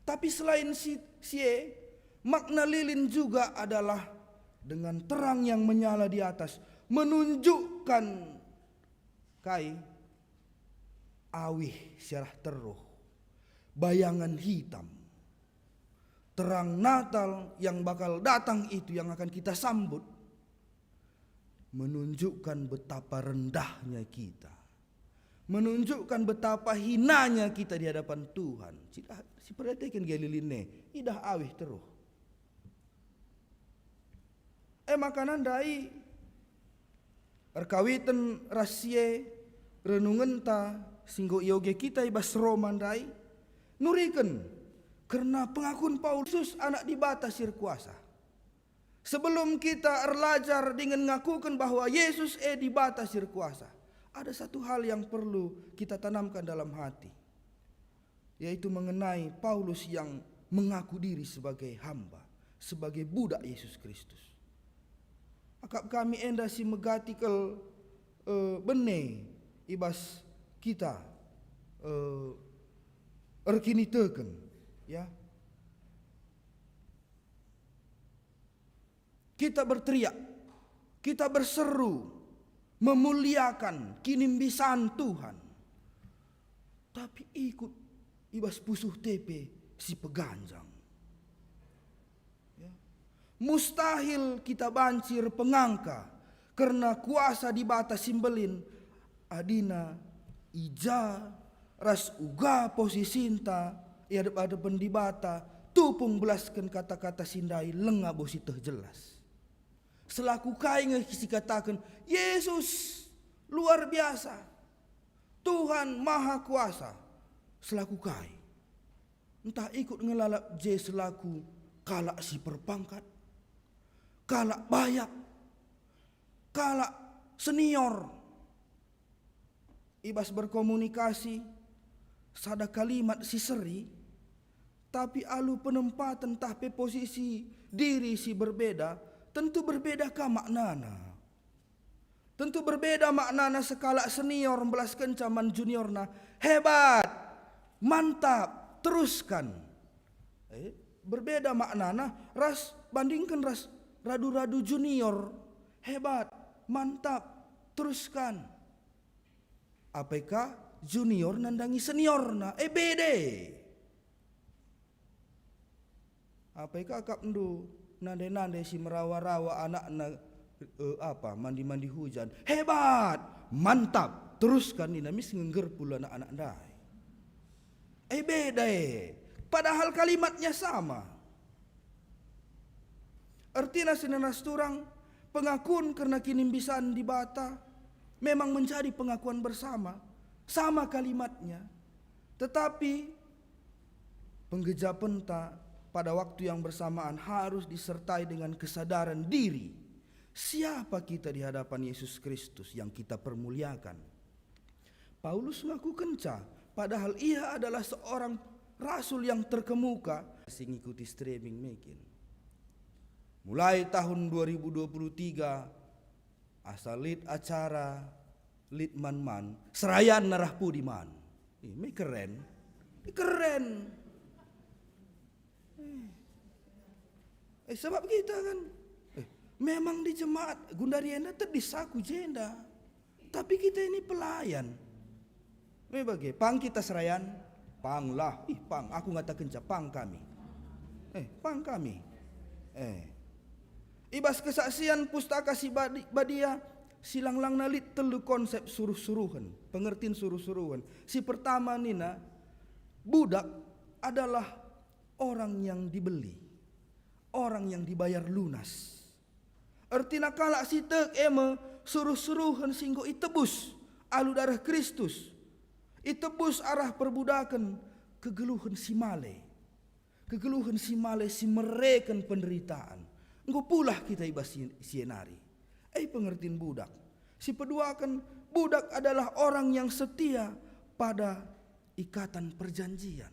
Tapi selain sie, makna lilin juga adalah dengan terang yang menyala di atas, menunjukkan kai awih syarah teruh, bayangan hitam, terang Natal yang bakal datang itu yang akan kita sambut, menunjukkan betapa rendahnya kita, menunjukkan betapa hinanya kita di hadapan Tuhan. Si perhatikan galiline, idah awih teruh. Makanan dai erkawitan rahasia renungan ta singgo yoge kita ibas roman dai nuriken karena pengakuan Paulus anak dibatasir kuasa. Sebelum kita erlajar dengan ngakukan bahwa Yesus dibatasir kuasa, ada satu hal yang perlu kita tanamkan dalam hati, yaitu mengenai Paulus yang mengaku diri sebagai hamba, sebagai budak Yesus Kristus. Akap kami enda si megatikel bene ibas kita erkini teken ya. Kita berteriak, kita berseru, memuliakan kinimbisan Tuhan. Tapi ikut ibas pusuh tepe si peganjang. Mustahil kita bancir pengangka karena kuasa dibatas simbelin adina ija ras uga posisinta ia ada pendibata tupung belaskan kata-kata sindai lengah bosi teh jelas. Selaku kai ngisi katakan Yesus luar biasa, Tuhan maha kuasa. Selaku kai entah ikut ngelalap je selaku kalak si perpangkat, kalak bayak, kalak senior, ibas berkomunikasi, sada kalimat si seri, tapi alu penempatan tahpe posisi diri si berbeda, tentu berbeda ka maknana. Tentu berbeda maknana sekala senior belas kencaman juniorna, hebat, mantap, teruskan. Berbeda maknana, ras bandingkan ras radu-radu junior, hebat, mantap, teruskan. APK junior nandangi senior na, bede. APK kap ndu nande-nande si merawa-rawa anak na mandi-mandi hujan, hebat, mantap, teruskan dinamis ngengger pula anak-anak dai. Beda. Padahal kalimatnya sama. Artinya senenas turang pengakuan karena kinimbisan di bata memang menjadi pengakuan bersama, sama kalimatnya. Tetapi penggejapan pada waktu yang bersamaan harus disertai dengan kesadaran diri. Siapa kita di hadapan Yesus Kristus yang kita permuliakan? Paulus ngaku kenca, padahal ia adalah seorang rasul yang terkemuka. Masih ngikuti streaming making. Mulai tahun 2023 asal lead acara lead man serayan narah pudiman. Ini keren. Ini keren. Sebab kita kan memang di jemaat Gundarienda terdisaku jenda. Tapi kita ini pelayan. Bagaimana? Pang kita serayan. Pang lah. Pang. Aku ngatakan pang kami. Pang kami. Ibas kesaksian pustaka si Badia silang-lang nalit telu konsep suruh-suruhan, pengertian suruh-suruhan. Si pertama nina, budak adalah orang yang dibeli, orang yang dibayar lunas. Artinya kalak si tek ema suruh-suruhan singgo itebus alu darah Kristus, itebus arah perbudakan kegeluhan si male, kegeluhan si male si mereken penderitaan. Engko pulah kita ibas sienari. Pengertian budak. Si kedua kan budak adalah orang yang setia pada ikatan perjanjian.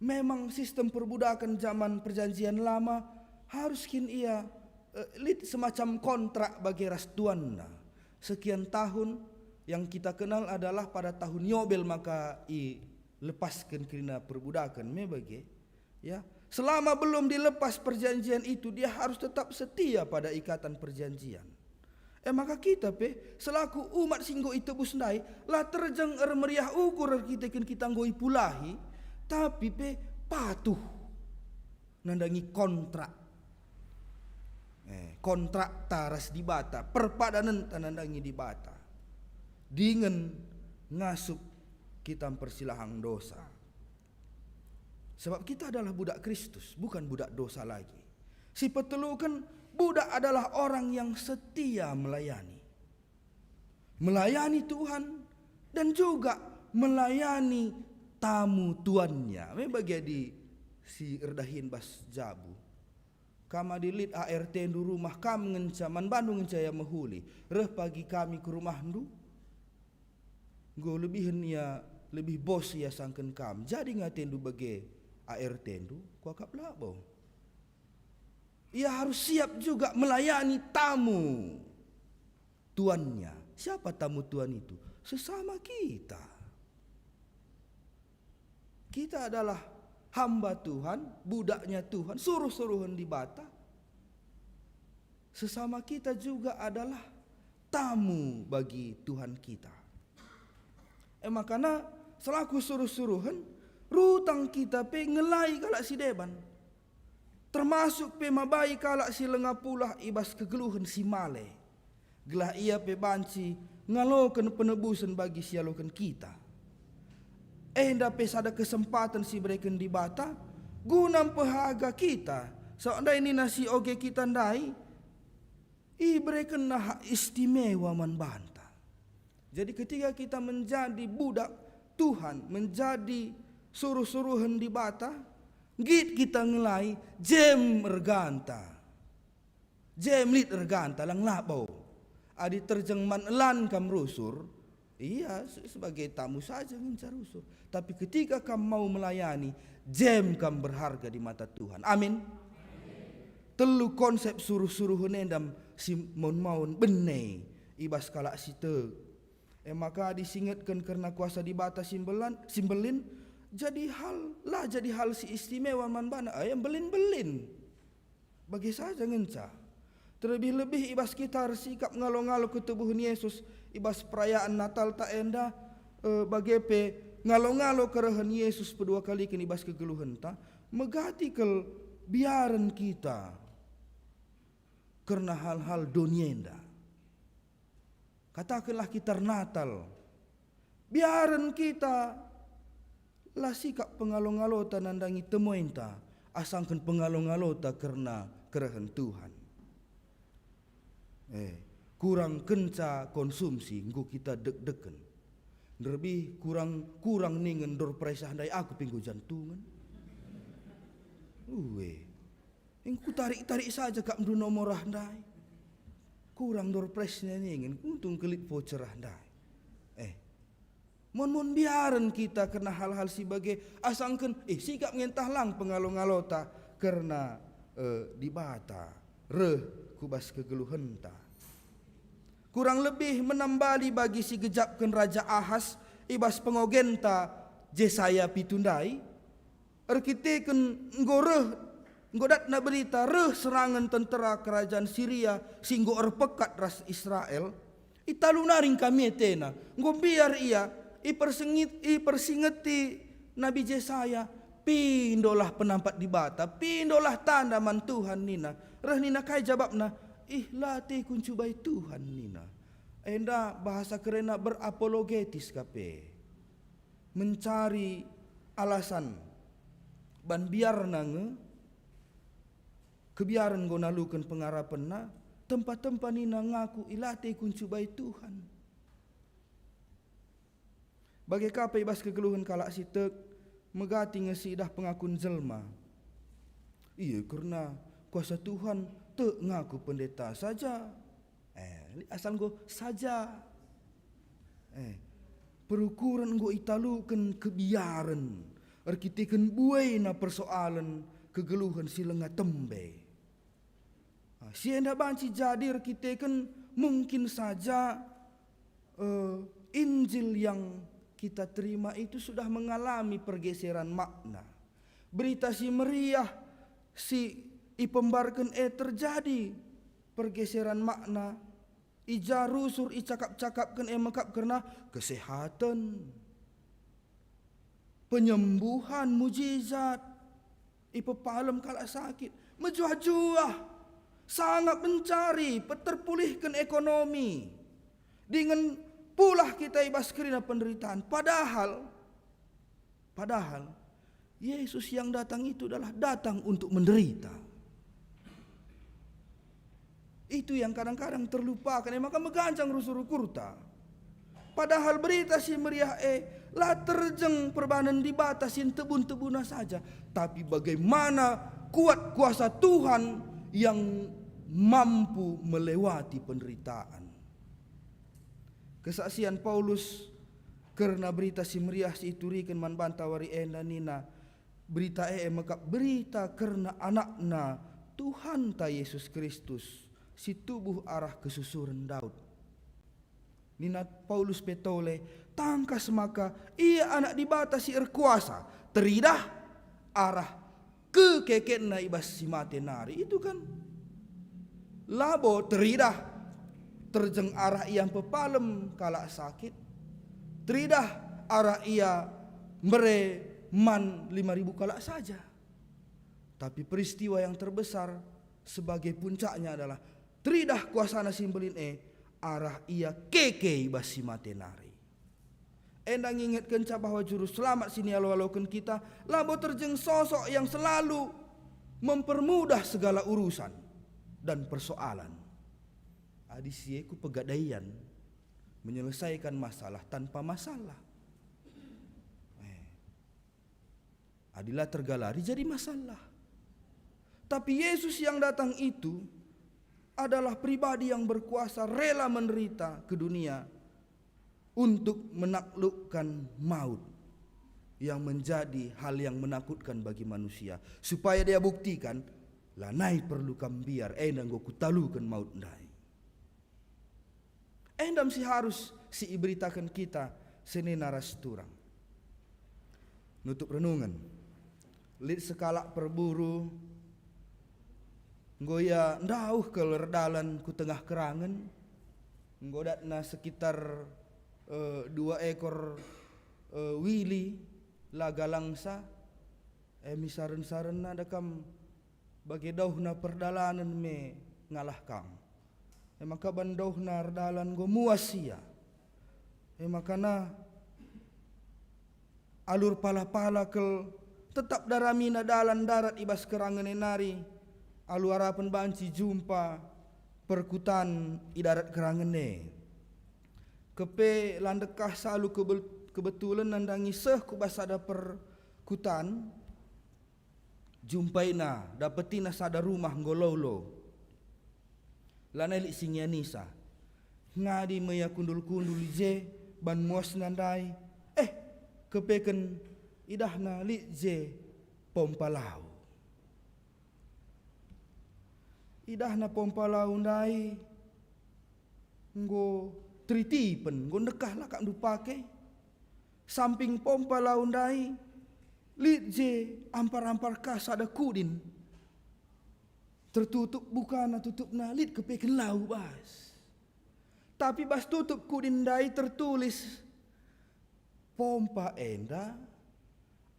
Memang sistem perbudakan zaman perjanjian lama haruskin ia semacam kontrak bagi ras tuanna. Sekian tahun yang kita kenal adalah pada tahun Yobel maka lepaskan kerana perbudakan bagi ya. Selama belum dilepas perjanjian itu, dia harus tetap setia pada ikatan perjanjian. Maka kita selaku umat singgo itu busnai lah terjang meriah ukur kita ngoi pulahi, tapi patuh nandangi kontrak. Kontrak taras di bata, perpadanan tanandangi di bata. Dengan ngasup kita persilahang dosa. Sebab kita adalah budak Kristus, bukan budak dosa lagi. Si petelukan budak adalah orang yang setia melayani. Melayani Tuhan dan juga melayani tamu tuannya. Bagi di si erdahin bas jabu. Kama dilit ART ndu rumah kam ngencaman Bandung ngencaya mehuli. Reh pagi kami ke rumah ndu. Go lebihin ya lebih bos ya sangken kam. Jadi ngaten ndu bagi ART itu kuakap labau. Ia harus siap juga melayani tamu tuannya. Siapa tamu tuan itu? Sesama kita. Kita adalah hamba Tuhan, budaknya Tuhan, suruh-suruhan di bata. Sesama kita juga adalah tamu bagi Tuhan kita. Makanya selaku suruh-suruhan rutang kita ngelai kalak si deban. Termasuk mabai kalak si lengapulah ibas kegeluhan si male. Gelah ia banci ngalokan penebusan bagi sialokan kita. Hendak ada kesempatan si berikan di bata guna pehaga kita. Seandainya ini nasi oge kita ndai berikan nah istimewa man banta. Jadi ketika kita menjadi budak Tuhan, menjadi suruh-suruhan di bata, git kita ngelai jem erganta. Jem lit erganta lang labau. Adi terjeng man elan kam rusur, iya sebagai tamu saja ngincar rusur. Tapi ketika kamu mau melayani, jem kam berharga di mata Tuhan. Amin. Telu konsep suruh-suruhan endam si maun bene ibas kalak site. Maka disingatkan karena kuasa di bata simbelin. Jadi hal si istimewa man bana ayam belin-belin. Bagi saja ngenca. Terlebih-lebih ibas kita sikap ngalo-ngalo ke tubuh Yesus, ibas perayaan Natal tak enda bagi ngalo-ngalo kerehan Yesus kedua kali kan ibas kegeluhan ta, megati kel biaran kita karena hal-hal dunia enda. Katakanlah kita Natal, biaran kita lah sikap pengalong-alota nandangi temuenta asangkan pengalong-alota karena kerehan Tuhan. Kurang kenca konsumsi nggo kita deg-degan. Lebih kurang ningen dor presah ndai aku pinggu jantungan. Engku tarik saja kak mdu nomor ndai. Kurang dor presnya ningen untung kelit voucher ndai. Mon biaran kita kena hal-hal sebagai asangkan sikap ngentah lang pengalong-alota karena dibata kubas kegeluhan ta. Kurang lebih menambali bagi si gejapkan Raja Ahas ibas pengogenta Jesaya pitundai arkiteken nggodat na berita serangan tentera kerajaan Syria singgo erpekat ras Israel italunaring kami tena ngombiar ia ipersingeti Nabi Jesaya pindolah penampat di bata, pindolah tanda man Tuhan nina. Reh nina kai jawabna, latih kuncubai Tuhan nina. Enda bahasa kerena berapologetis kape. Mencari alasan. Ban biar nange. Kebiaran go nalukan pengarapan na. Tempat-tempat nina ngaku ilatih kuncubai Tuhan. Bagai kape ibas kegeluhan kalak sitek. Megati ngesidah pengakun jelma. Iya karena kuasa Tuhan te ngaku pendeta saja. Asal go saja. Perukuran go italukan kebiaran. Arkitikan buai na persoalan kegeluhan silenga tembe. Sienda banci jadi arkitikan mungkin saja Injil yang kita terima itu sudah mengalami pergeseran makna. Berita si meriah si ipembarkan terjadi pergeseran makna. Ija rusur icakap-cakapkan mekap karena kesehatan, penyembuhan, mujizat, ipepalem kalak sakit, menjuah-juah, sangat mencari terpulihkan ekonomi, dengan pulah kita ibas kerina penderitaan. Padahal Yesus yang datang itu adalah datang untuk menderita. Itu yang kadang-kadang terlupakan. Maka megancang rusur kurta. Padahal berita si meriah lah terjeng perbanan dibatasin tebun-tebuna saja. Tapi bagaimana kuat kuasa Tuhan yang mampu melewati penderitaan. Kesaksian Paulus karena berita si meriah si iturikan man bantawari enda nina. Berita maka berita karena anakna Tuhan ta Yesus Kristus. Si tubuh arah kesusuran Daud. Nina Paulus petole tangkas maka ia anak dibatasi erkuasa teridah arah ke kekena ibas si matenari itu kan labo teridah terjeng arah yang pepalem kalak sakit teridah arah ia mereman 5.000 kalak saja. Tapi peristiwa yang terbesar sebagai puncaknya adalah teridah kuasana simbelin arah ia keke basi matenari. Endang ingatkan bahwa juru selamat sini alu-alukan kita labo terjeng sosok yang selalu mempermudah segala urusan dan persoalan. Adisieku pegadaian menyelesaikan masalah tanpa masalah. Adilah tergalari jadi masalah. Tapi Yesus yang datang itu adalah pribadi yang berkuasa rela menderita ke dunia untuk menaklukkan maut yang menjadi hal yang menakutkan bagi manusia supaya dia buktikan lanai perlu kambiar endang go kutalukan maut ndai. Endam si harus si iberitakan kita seni naras turang. Nutup renungan. Lid sekalak perburu Goya ndauh ke lerdalan ku tengah kerangan. Nggodatna sekitar 2 ekor wili laga langsa. Misaren-saren ada kam bagi dauhna perdalanan me ngalah kam. Maka bandauhna erdalan go muasia. Makana alur pala-pala kel tetap daramina dalan darat ibas kerangan nari. Alu harapan banci jumpa perkutan idarat kerangene. Kepe landekah salu kebetulan nandangi seh kubasada perkutan. Jumpaina dapetina sada rumah ngololo. Laneli singya nisa. Ngadi meya kundul-kundul je ban mos nandai. Kepeken idahna li je pompalau. Idahna pompalau ndai nggo tritipen nggo nekah lah kak dupake samping pompalau ndai lit je ampar-ampar kas ada kudin tertutup bukana tutupna lit kepeken lau bas tapi bas tutup kudin ndai tertulis pompa enda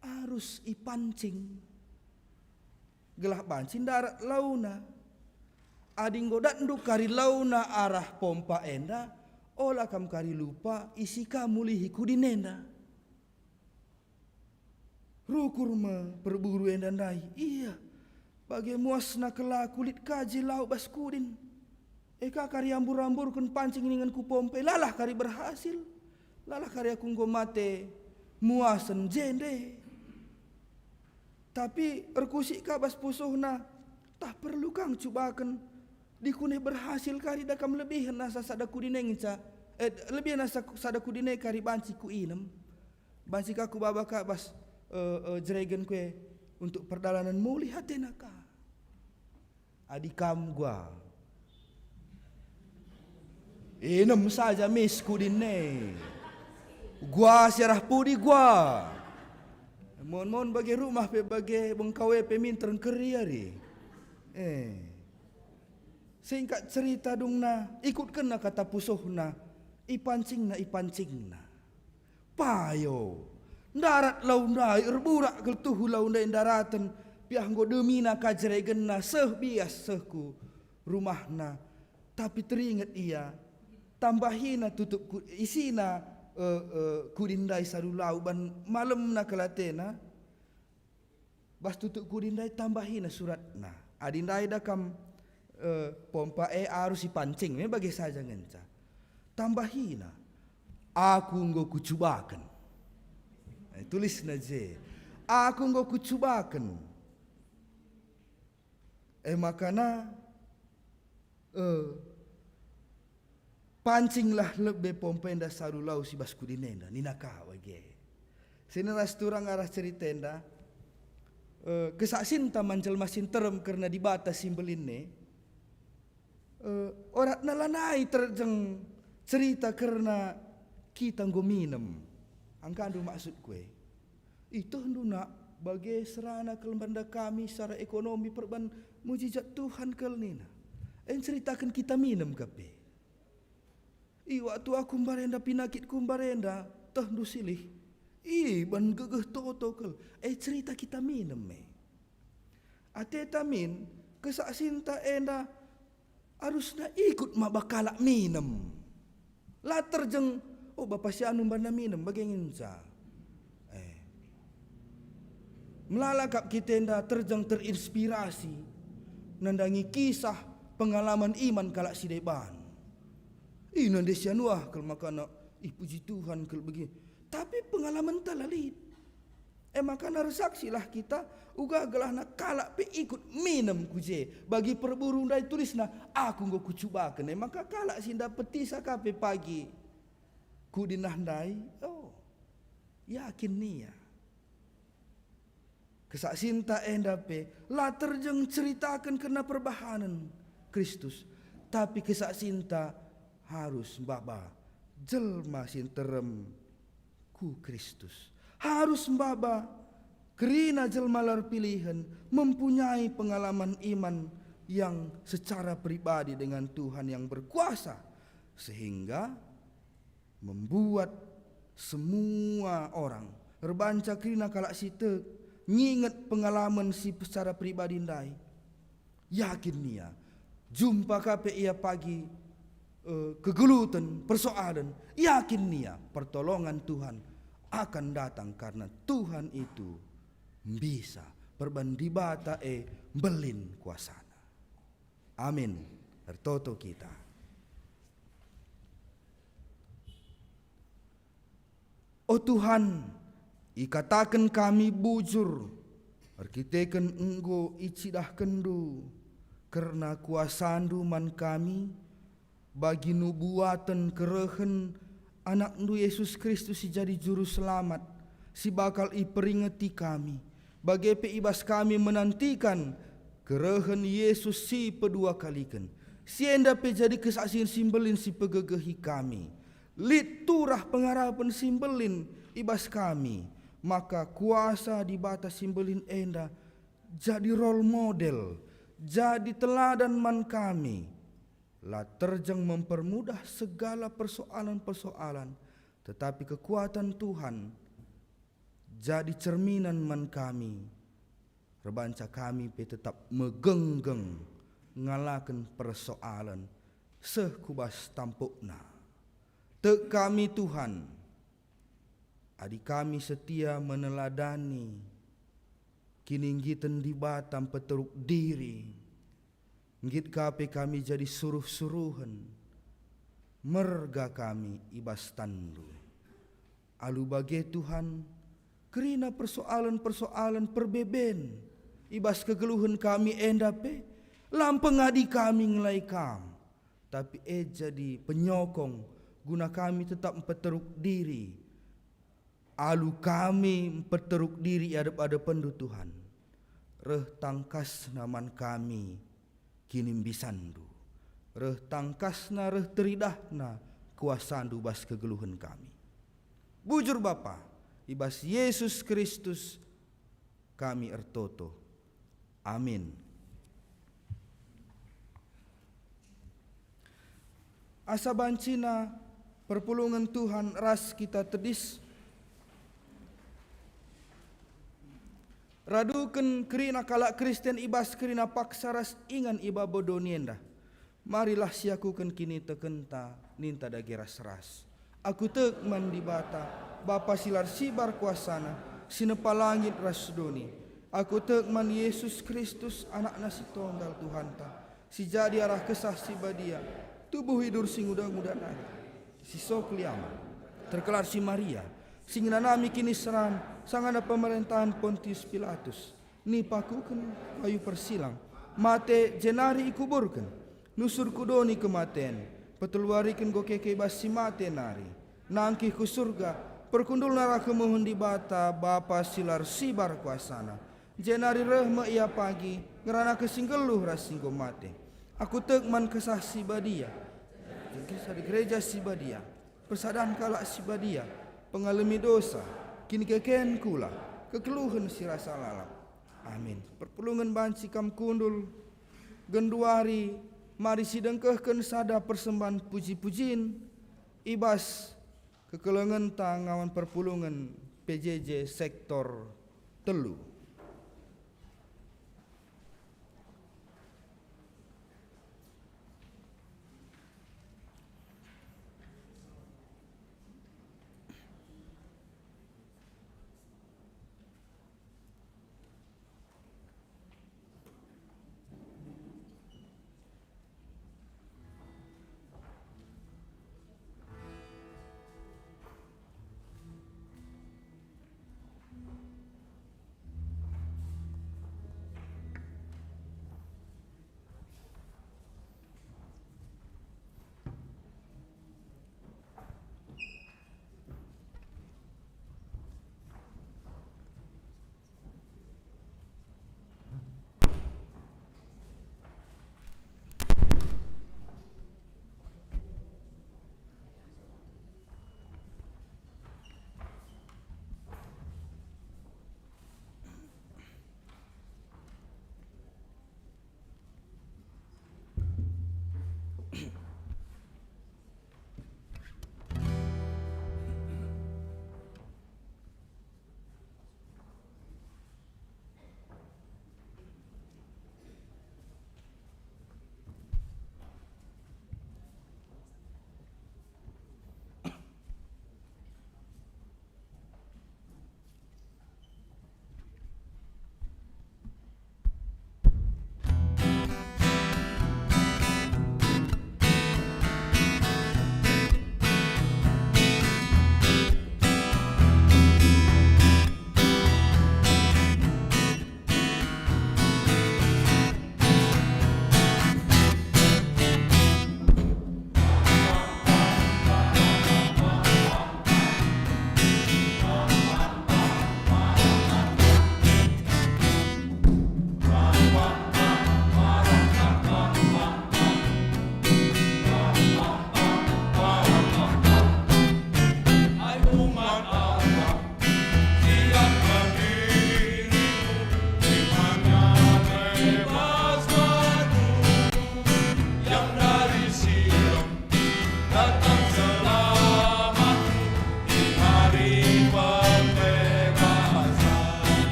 harus ipancing gelah pancing darat launa. Ading godat ndu kari launa arah pompa enda, olah kam kari lupa isi kamulihi kudinenda. Rukur me perburu enda nai, iya, bagi muasna kela kulit kaji lau bas kudin. Eka kari ambur-ambur kun pancing dengan ku pompe, lalah kari berhasil. Lalah kari aku mate muasan jende. Tapi erkusik ka bas pusuhna, tak perlu kang cubakan. Dikune berhasil kari dakam lebih nasa sada kudine nginca. Lebih nasa sada kudine kari banci ku inem. Banci kaku babaka bas jeregen kue untuk perdalanan muli hatena ka. Adikam gua. Inem saja mis kudine. Gua siarah pudi gua. Mohon bagi rumah pe bagi bengkawe pe mintern keriari. Singkat cerita dungna, ikut kena kata pusuhna, ipancingna. Payo, darat laundai, erburak keltuhu laundai daratan, piah nggo demina kajregenna seh bias sehku rumahna. Tapi teringat ia, tambahina tutup isina kudindai sadulau ban malam na kelatena, bas tutup kudindai tambahina suratna. Adindai dakam pompa harus dipancing bagi saja ngenca. Tambahina, aku nggo kucubakan. Tulis naje, aku nggo kucubakan. Makana pancinglah lebih pompa enda sarulau si basku dinenda ninaka wage. Sineras turang arah ceritenda. Kesaksinta manjal masin terem karena dibatas simbelinne. Orang nalanai terjeng cerita karena kita nggo minum. Angka andu maksud kue. Itu hendu nak bagi serana kelembanda kami secara ekonomi perban mujizat Tuhan kelnina. Ceritakan kita minum kape. Waktu aku mbarenda pinakit kumbarenda teh ndu silih. Ban gegeh toto kel. Cerita kita minum Atetamin kesaksinta enda harusnya ikut mabakala minum. Lah terjeng bapak si anu banda minum bagenginca. Melalakap kita enda terjeng terinspirasi nandangi kisah pengalaman iman kalak si deban. Indonesia nuah kalau makana puji Tuhan kalau begini. Tapi pengalaman talalit. Makana resaksilah kita uga gelah nak kalak pe ikut minum kuje. Bagi perburu dai tulisna aku nggo kucubakan. Maka kalak sinda peti sakape pagi. Kudinah dai. Yakin nia. Kesaksinta enda pe la terjeng ceritakan kena perbahanan Kristus. Tapi kesaksinta harus baba jelma sinterem ku Kristus. Harus mbaba kerina jelmalar pilihan mempunyai pengalaman iman yang secara pribadi dengan Tuhan yang berkuasa sehingga membuat semua orang berbanca kerina kalak sitek nginget pengalaman si secara pribadi ndai yakin nia jumpa kape ia pagi kegelutan persoalan yakin nia pertolongan Tuhan akan datang karena Tuhan itu bisa perbandibata belin kuasana. Amin. Tertoto kita. Oh Tuhan, ikatakan kami bujur, arkiteken enggo icidah kendu, karena kuasandu man kami bagi nubuatan kerehen anak ndu Yesus Kristus si jadi juru selamat, si bakal iperingeti kami. Bagi peibas kami menantikan kerehen Yesus si pedua kalikan. Si enda pe jadi kesaksian simbelin si pegegehi kami. Lit turah pengharapan simbelin ibas kami. Maka kuasa di batas simbelin enda jadi role model, jadi teladan man kami. Lah terjeng mempermudah segala persoalan-persoalan, tetapi kekuatan Tuhan jadi cerminan man kami. Rebanca kami pe tetap megenggeng ngalaken persoalan sekubas tampukna. Tek kami Tuhan, adi kami setia meneladani kininggitan di Batam peteruk diri, ngit kape kami jadi suruh-suruhan, merga kami ibas tandu. Alu bage Tuhan, kerina persoalan-persoalan perbeben, ibas kegeluhan kami endape, lampeng adi kami ngelai kam, tapi jadi penyokong guna kami tetap mempeteruk diri. Alu kami mempeteruk diri ada pendu Tuhan. Reh tangkas naman kami kini bisandu. Reh tangkasna reh teridahna kuasandu bas kegeluhan kami. Bujur Bapa, ibas Yesus Kristus kami ertoto. Amin. Asa bancina perpulungan Tuhan ras kita tedis. Raduken kerina kalak Kristen ibas kerina paksa ras ingan iba bodonienda. Marilah siakuken kini tekenta ninta dageras ras. Aku tek mandi bata, Bapa silar sibar kuasana, sinepa langit ras doni. Aku tek man Yesus Kristus anak nasi tunggal Tuhanta. Si jadi arah kesah si badia, tubuh hidur sing udah-udah nari. Si Sokliama, terkelar si Maria, sing nanami kini seran, sangana pemerintahan Pontius Pilatus. Ni pakuken kayu persilang, mate jenari ikuburken, nusur kudoni kematian, peteluariken go keke bas si mate nari, nangkih ku surga, perkundul nara kemuhun di bata, Bapa silar sibar kuasana, jenari rehme ia pagi, ngerana kesinggeluh rasinggo mate. Aku tekman kesah si badia, kisah di gereja Sibadia, persadahan kalak Sibadia, pengalami dosa, kini keken kula, kekeluhan si rasa lalap. Amin. Perpulungan banci kam kundul, genduari, mari sidengkehken sada persembahan puji-pujin, ibas kekelengan tangawan perpulungan PJJ sektor telu.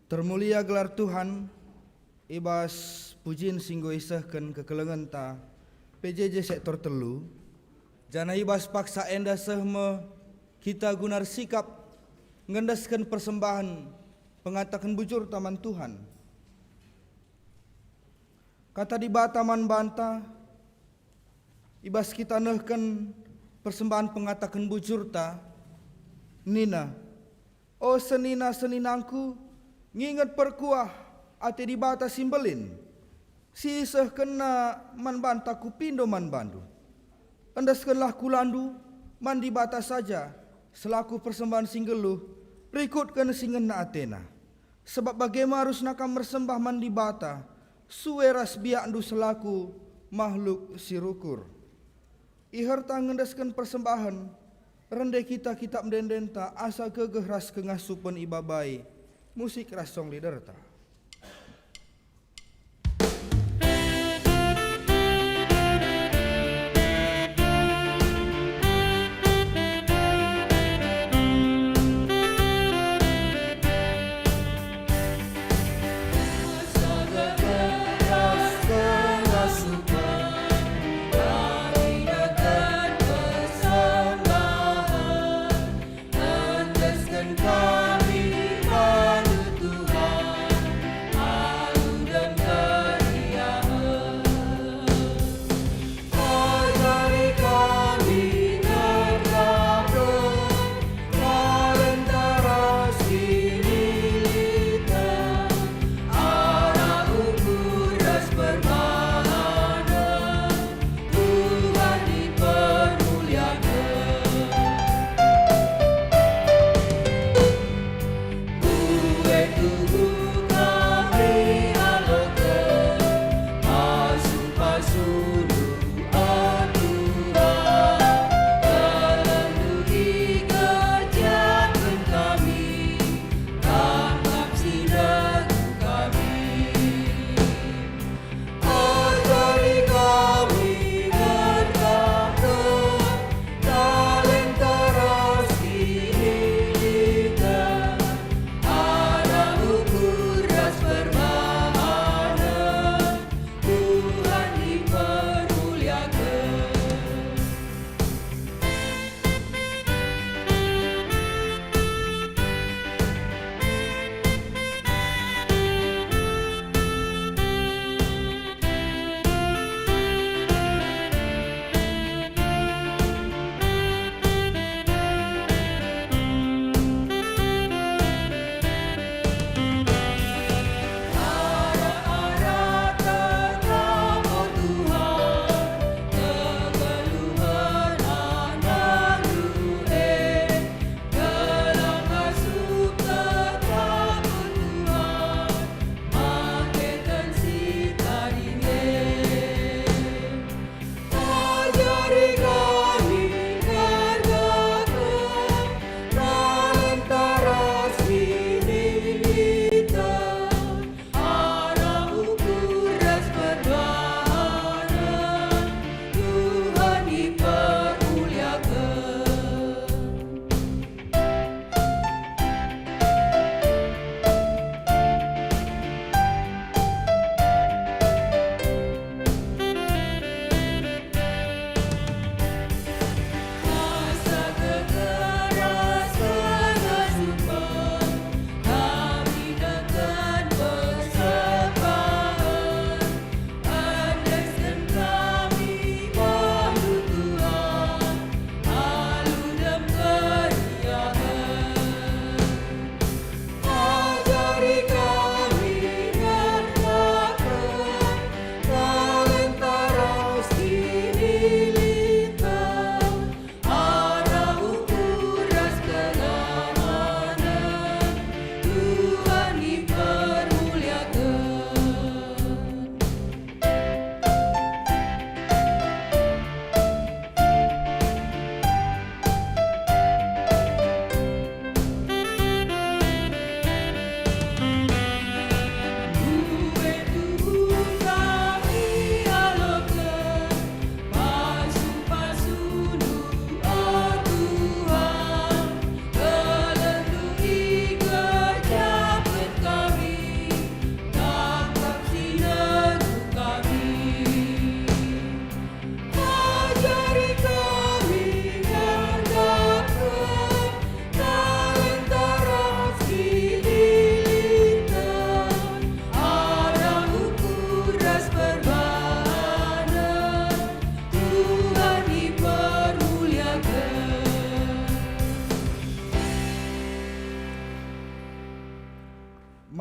Termulia gelar Tuhan, ibas pujin singgo isahkan kekelengan ta PJJ sektor telu, jana ibas paksa enda sehme kita gunar sikap ngendaskan persembahan pengatakan bujur taman Tuhan. Kata di bataman banta, ibas kita nehkan persembahan pengatakan bujur ta, nina, oh senina seninangku, nginget perkuah ati di bata simbelin, si iseh kena man banta kupindo man bandu, endaskanlah kulandu man di bata saja, selaku persembahan singgeluh, berikutkan singen na Athena, sebab bagaimana harus nakam bersembah man di bata, suweras biakdu selaku makhluk sirukur. Iharta ngendaskan persembahan, rendai kita kitab mendendenta asa gegeh ras kengasupan ibabai, musik ras song leader ta. Kami pada Tuhan.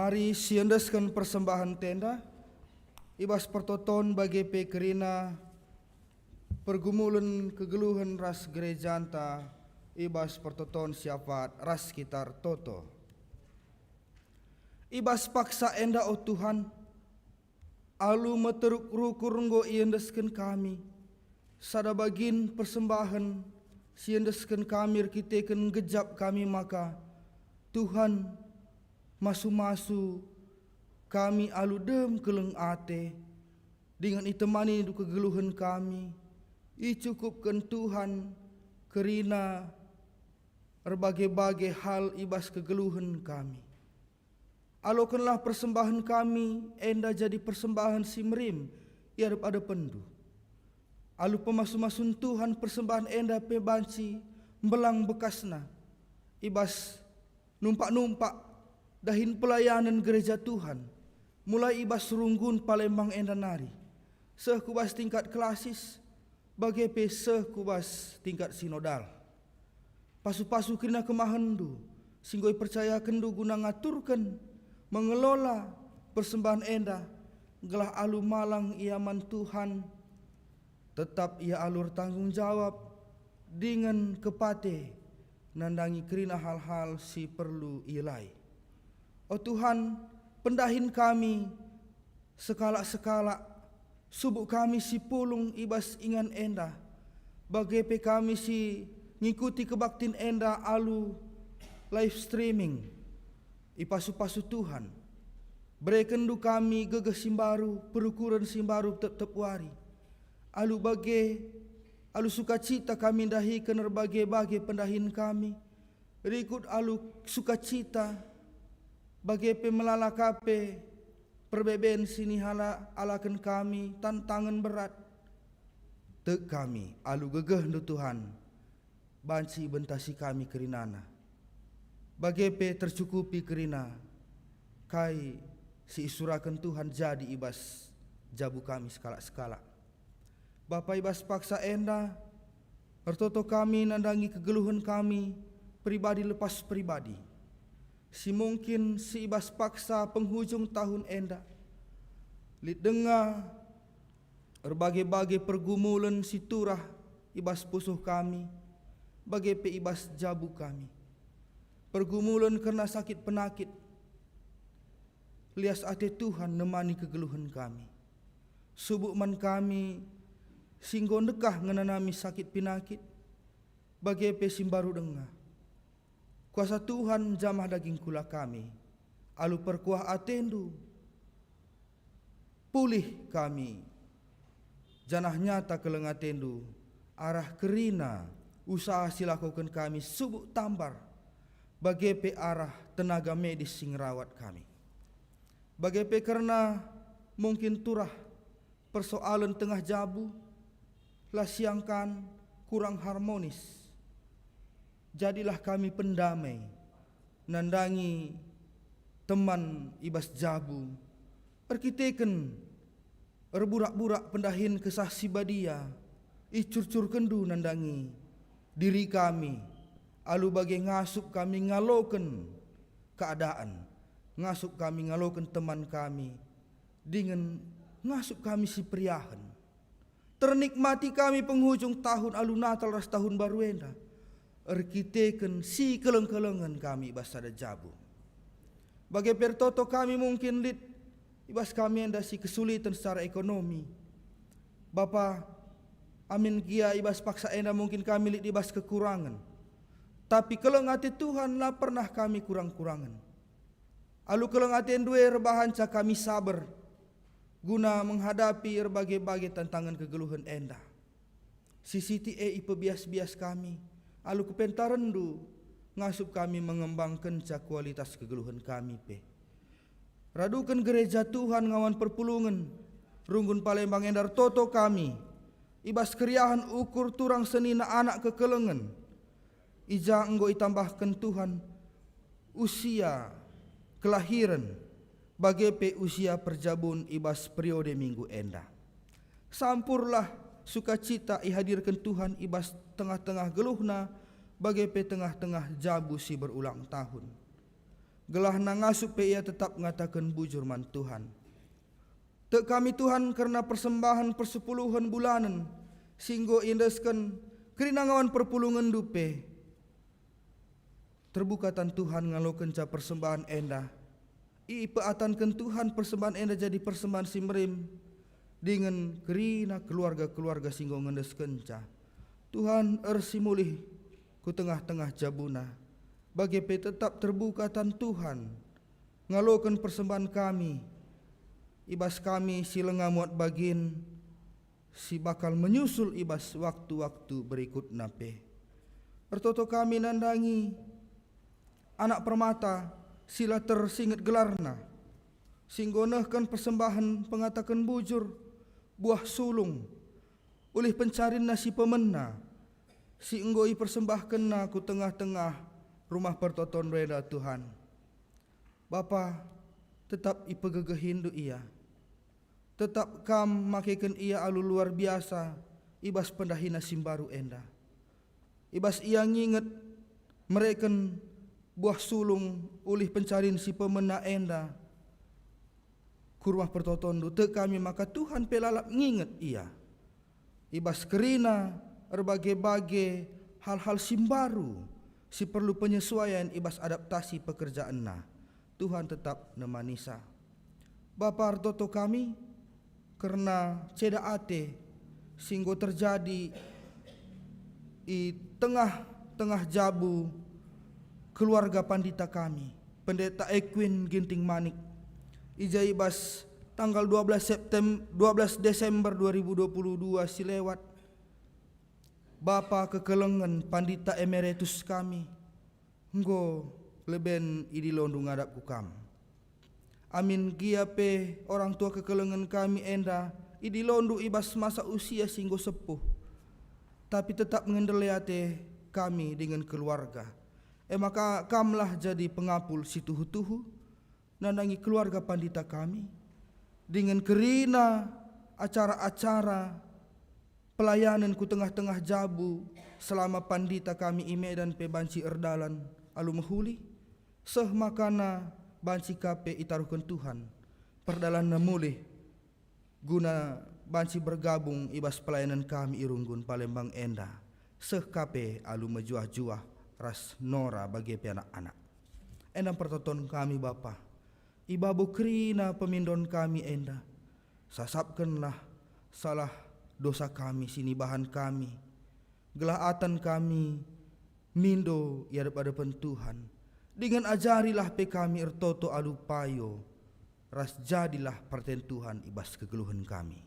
Mari siendeskan persembahan tenda ibas pertoton bagi pe kerina pergumulan kegeluhan ras gereja anta ibas pertoton siapat ras sekitar toto. Ibas paksa enda o Tuhan, alu meteruk rukur nggo iendeskan kami, sada bagin persembahan siendeskan kami rkiteken gejap kami maka Tuhan masu-masu kami alu dem keleng ate dengan itemani du kegeluhan kami icukupkan Tuhan kerina berbagai-bagai hal ibas kegeluhan kami. Alokanlah persembahan kami enda jadi persembahan simrim ia ada pendu. Alu pemasu-masun Tuhan persembahan enda pebanci belang bekasna ibas numpak-numpak dahin pelayanan gereja Tuhan, mulai ibas runggun Palembang enda nari, seh kubas tingkat klasis, bagai pe seh kubas tingkat sinodal. Pasu-pasu kena kemahendu, singgoi percaya kendu guna ngaturkan, mengelola persembahan enda, gelah alu malang iaman Tuhan, tetap ia alur tanggung jawab dengan kepate, nandangi kerina hal-hal si perlu ilai. Oh Tuhan, pendahin kami sekala-sekala, subuk kami si pulung ibas ingan enda, bagai pe kami si ngikuti kebaktin enda alu live streaming, ipasu-pasu Tuhan, berekendu kami gegeh simbaru, perukuran simbaru tetep wari, alu sukacita kami dahikan berbagai-bagai pendahin kami, berikut alu sukacita, bagai pemelalakape perbeben sini hala alakan kami tantangan berat tek kami alu gegeh nu Tuhan banci bentasi kami kerinana bagai pe tercukupi kerina kai si isurakan Tuhan jadi ibas jabu kami sekala-sekala. Bapa ibas paksa enda pertoto kami nandangi kegeluhan kami pribadi lepas pribadi. Si mungkin si ibas paksa penghujung tahun enda lid dengar berbagai-bagai pergumulan si turah ibas pusuh kami bagai pe ibas jabu kami pergumulan karena sakit penakit lias ate Tuhan nemani kegeluhan kami subuk man kami singgo dekah ngenanami sakit penakit bagai pe simbaru dengar kuasa Tuhan jamah daging kula kami, alu perkuah atendu, pulih kami, janah nyata keleng atendu, arah kerina, usaha silakukan kami subuk tambar, bagai pe arah tenaga medis sing rawat kami. Bagai pe karena mungkin turah persoalan tengah jabu, lah siangkan kurang harmonis. Jadilah kami pendamai, nandangi teman ibas jabu, perkiteken erburak-burak pendahin kesah sibadia, icur-cur kendu nandangi diri kami, alu bagai ngasup kami ngaloken keadaan, ngasup kami ngaloken teman kami, dengan ngasup kami si priahan. Ternikmati kami penghujung tahun alu Natal ras tahun baru enda. Erkiteken si keleng-kelengan kami ibas ada jabu. Bagai pertoto kami mungkin lid ibas kami enda si kesulitan secara ekonomi. Bapa amin kia ibas paksa enda mungkin kami lid ibas kekurangan. Tapi keleng hati Tuhan lah pernah kami kurang-kurangan. Alu keleng hati endue rebahanca kami sabar guna menghadapi berbagai-bagai tantangan kegeluhan enda. Sisiti ipe bias-bias kami. Alu kepentarendu ngasup kami mengembangkan kualitas kegeluhan kami pe. Radukan gereja Tuhan ngawan perpulungan runggun Palembang endar toto kami ibas keriahan ukur turang senina anak kekelengan ija enggo itambahkan Tuhan usia kelahiran bagai pe usia perjabun ibas periode minggu enda. Sampurlah sukacita ihadirkan Tuhan ibas tengah-tengah geluhna bagai pe tengah-tengah jabu si berulang tahun. gelah nangasup pe ia tetap ngatakan bujur man Tuhan. Tek kami Tuhan karena persembahan persepuluhan bulanan singgo indesken kerinangawan perpulungan dupe. Terbukatan Tuhan ngalokeun ca persembahan endah. I peatankeun Tuhan persembahan endah jadi persembahan simrim dengan kerina keluarga-keluarga singgo ngendeskeun ca. Tuhan ersimulih ku tengah-tengah jabuna. Bagi pe tetap terbukatan Tuhan ngalokeun persembahan kami. Ibas kami si lengamuat bagin si bakal menyusul ibas waktu-waktu berikut nape. Ertoto kami nandangi anak permata sila tersinget gelarna. Singgonehkan persembahan pengatakan bujur buah sulung. Ulih pencarin nasi pemena. Si enggoi persembahkenna ku tengah-tengah rumah pertoton reda Tuhan. Bapa tetap ipegegehindu ia. Tetap kam makaikan ia alu luar biasa ibas pendahina simbaru enda. Ibas ia nginget mereken buah sulung ulih pencarin si pemena enda. Kurmah pertotondu te kami maka Tuhan pelalap nginget ia. Ibas kerina berbagai-bagai hal-hal simbaru si perlu penyesuaian ibas adaptasi pekerjaanna. Tuhan tetap nemanisa. Bapa artoto kami karena ceda ate singgo terjadi i tengah-tengah jabu keluarga pandita kami, Pendeta Equin Ginting Manik. Ijaibas tanggal 12 Desember 2022 si lewat. Bapa kekelengan pandita emeritus kami. Nggo leben idi londu ngadap kukam. Amin giape orang tua kekelengan kami enda idi londu ibas masa usia singgo sepuh. Tapi tetap mengendeliate kami dengan keluarga. Maka kamlah jadi pengapul si tuhu-tuhu nandangi keluarga pandita kami dengan kerina acara-acara pelayanan ku tengah-tengah jabu selama pandita kami ime dan pe banci erdalan alu mahuli seh makana banci kape itaruhkan Tuhan perdalan namulih guna banci bergabung ibas pelayanan kami irunggun Palembang enda seh kape alu mejuah-juah ras nora bagi pe anak-anak endang pertoton kami Bapa ibabu krina pemindon kami enda sasapkanlah salah dosa kami sini bahan kami gelaatan kami mindo ya depan Tuhan dengan ajarilah pe kami ertoto adu payo ras jadilah perten Tuhan ibas kegeluhan kami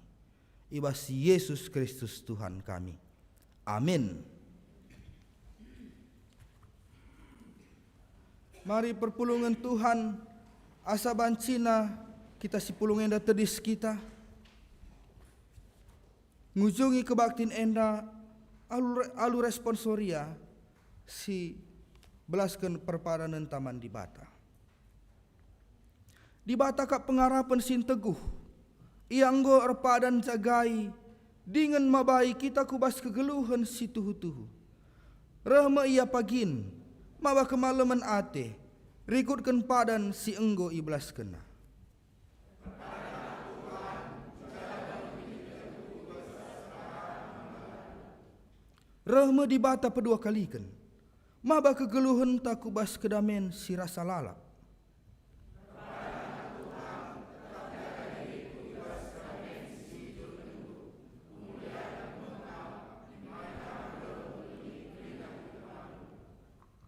ibas Yesus Kristus Tuhan kami amin. Mari perpulungan Tuhan asa bancina kita si pulung enda tedis kita ngujungi kebaktin enda alu responsoria si belaskan perpadanan taman di Bata. Di Bata kak pengarapan sin teguh ianggo erpadan jagai dengan mabai kita kubas kegeluhan si tuhu-tuhu. Rahma ia pagin mawa kemalaman ate rikutkan padan si enggo iblas kena. Rahma di Bata pedua kalikan. Maba kegeluhan tak kubas kedamen si rasa lalap.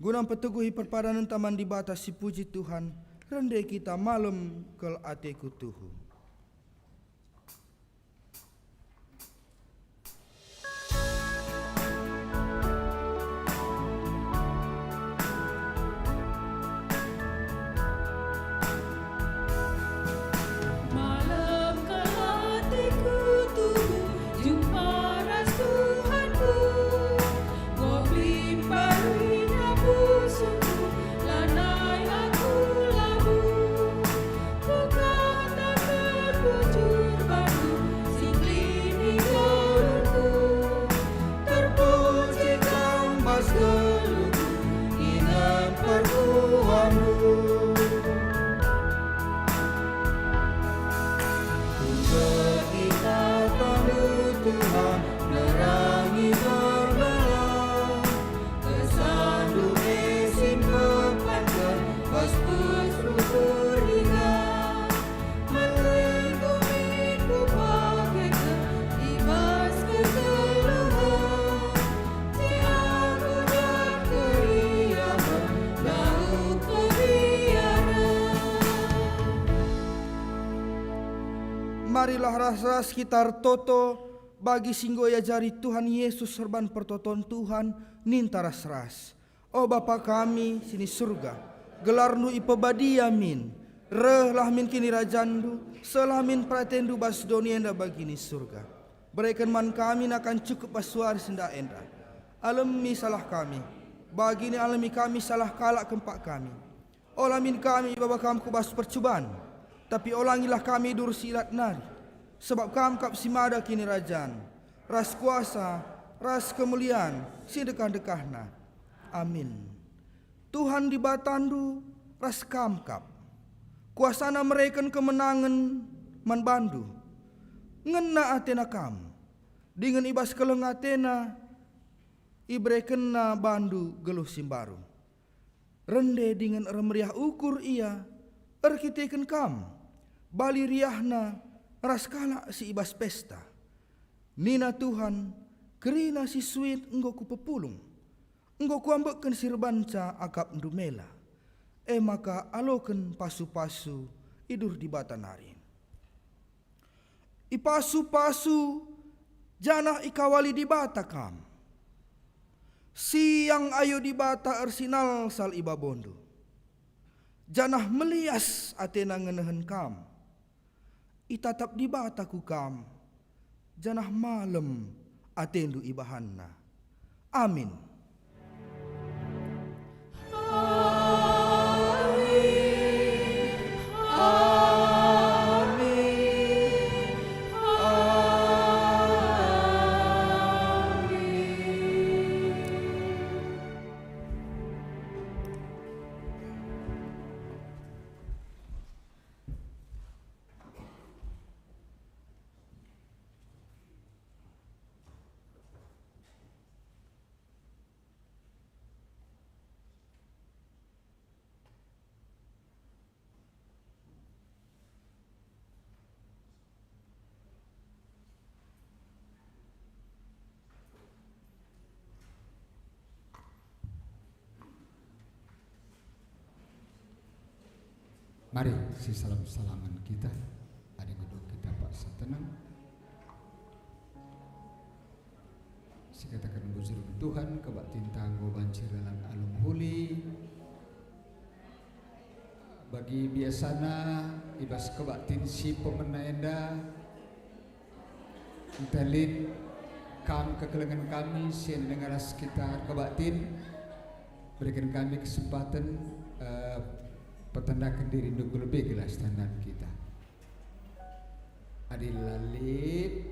Gunang peteguhi perpadanan taman di Bata si puji Tuhan rendai kita malam kel ateku tuhu. Lanai aku labu, ku katakan Marilah ras-ras sekitar toto bagi singgoya jari Tuhan Yesus serban pertoton Tuhan ninta ras-ras. O Bapa kami sini surga, gelarnu ipebadia min, rehlah min kini rajandu, selah min pratendu bas donienda bagini surga. Berikan man kami akan cukup basuari senda enda. Alami salah kami, bagini alami kami salah kalak kempak kami. Olamin kami bapa kami kubas percubaan, tapi olangilah kami dur silat nari. Sebab kami kap simada kini rajan, ras kuasa, ras kemuliaan, si dekah-dekahna. Amin. Tuhan di batandu, ras kamkap. Kuasana mereken kemenangan man bandu. Ngena atena kam. Dengan ibas keleng atena, ibrekena bandu geluh simbaru. Rende dengan remeriah ukur ia, erkiteken kam. Bali riahna, raskala si ibas pesta. Nina Tuhan, kerina si suit enggo ku pepulung. Enggo ku ambekkan sirbanca akap ndumela. Maka aloken pasu-pasu idur di batanari. Ipasu-pasu janah ikawali di bata kam. Siang ayo di bata ersinal sal iba bondo. Janah melias atena ngenehen kam. Itatap di bata ku kam. Janah malam atendu ibahanna. Amin. Mari si salam-salaman kita. Ada gedung kita Pak Satenang. Si katakan bujur Tuhan kebak tintang gobancir dalam alum huli. Bagi biasana ibas kebak tinsi pemenaenda. Intelin kam kekelengan kami sien dengar sekitar kebatin. Berikan kami kesempatan pertandakan diri untuk lebih jelas standar kita. Adil lalit.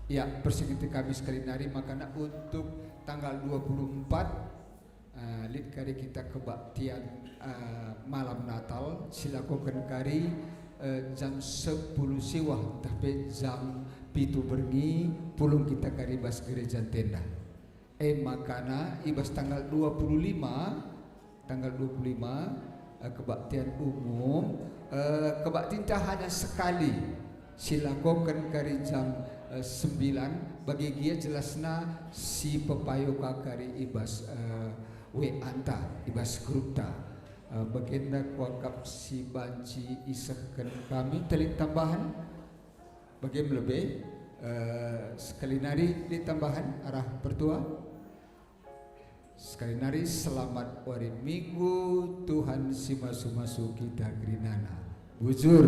Ya, persekutu kami sekali nari makanya untuk tanggal 24 lid kari kita kebaktian malam Natal silakukan kari jam 10 siwah tapi jam 7 bengi pulung kita kari bas gereja tenda. Makana ibas tanggal 25 kebaktian umum kebaktian hanya sekali silakukan kari jam 9 bagi dia jelasna si pepayoka kari ibas anta ibas grupta baginda kuakap si banci isahkan kami telik tambahan bagaimana lebih sekali nari ditambahan arah pertua. Sekali nari selamat hari Minggu Tuhan si masu-masu kita gerinana. Bujur.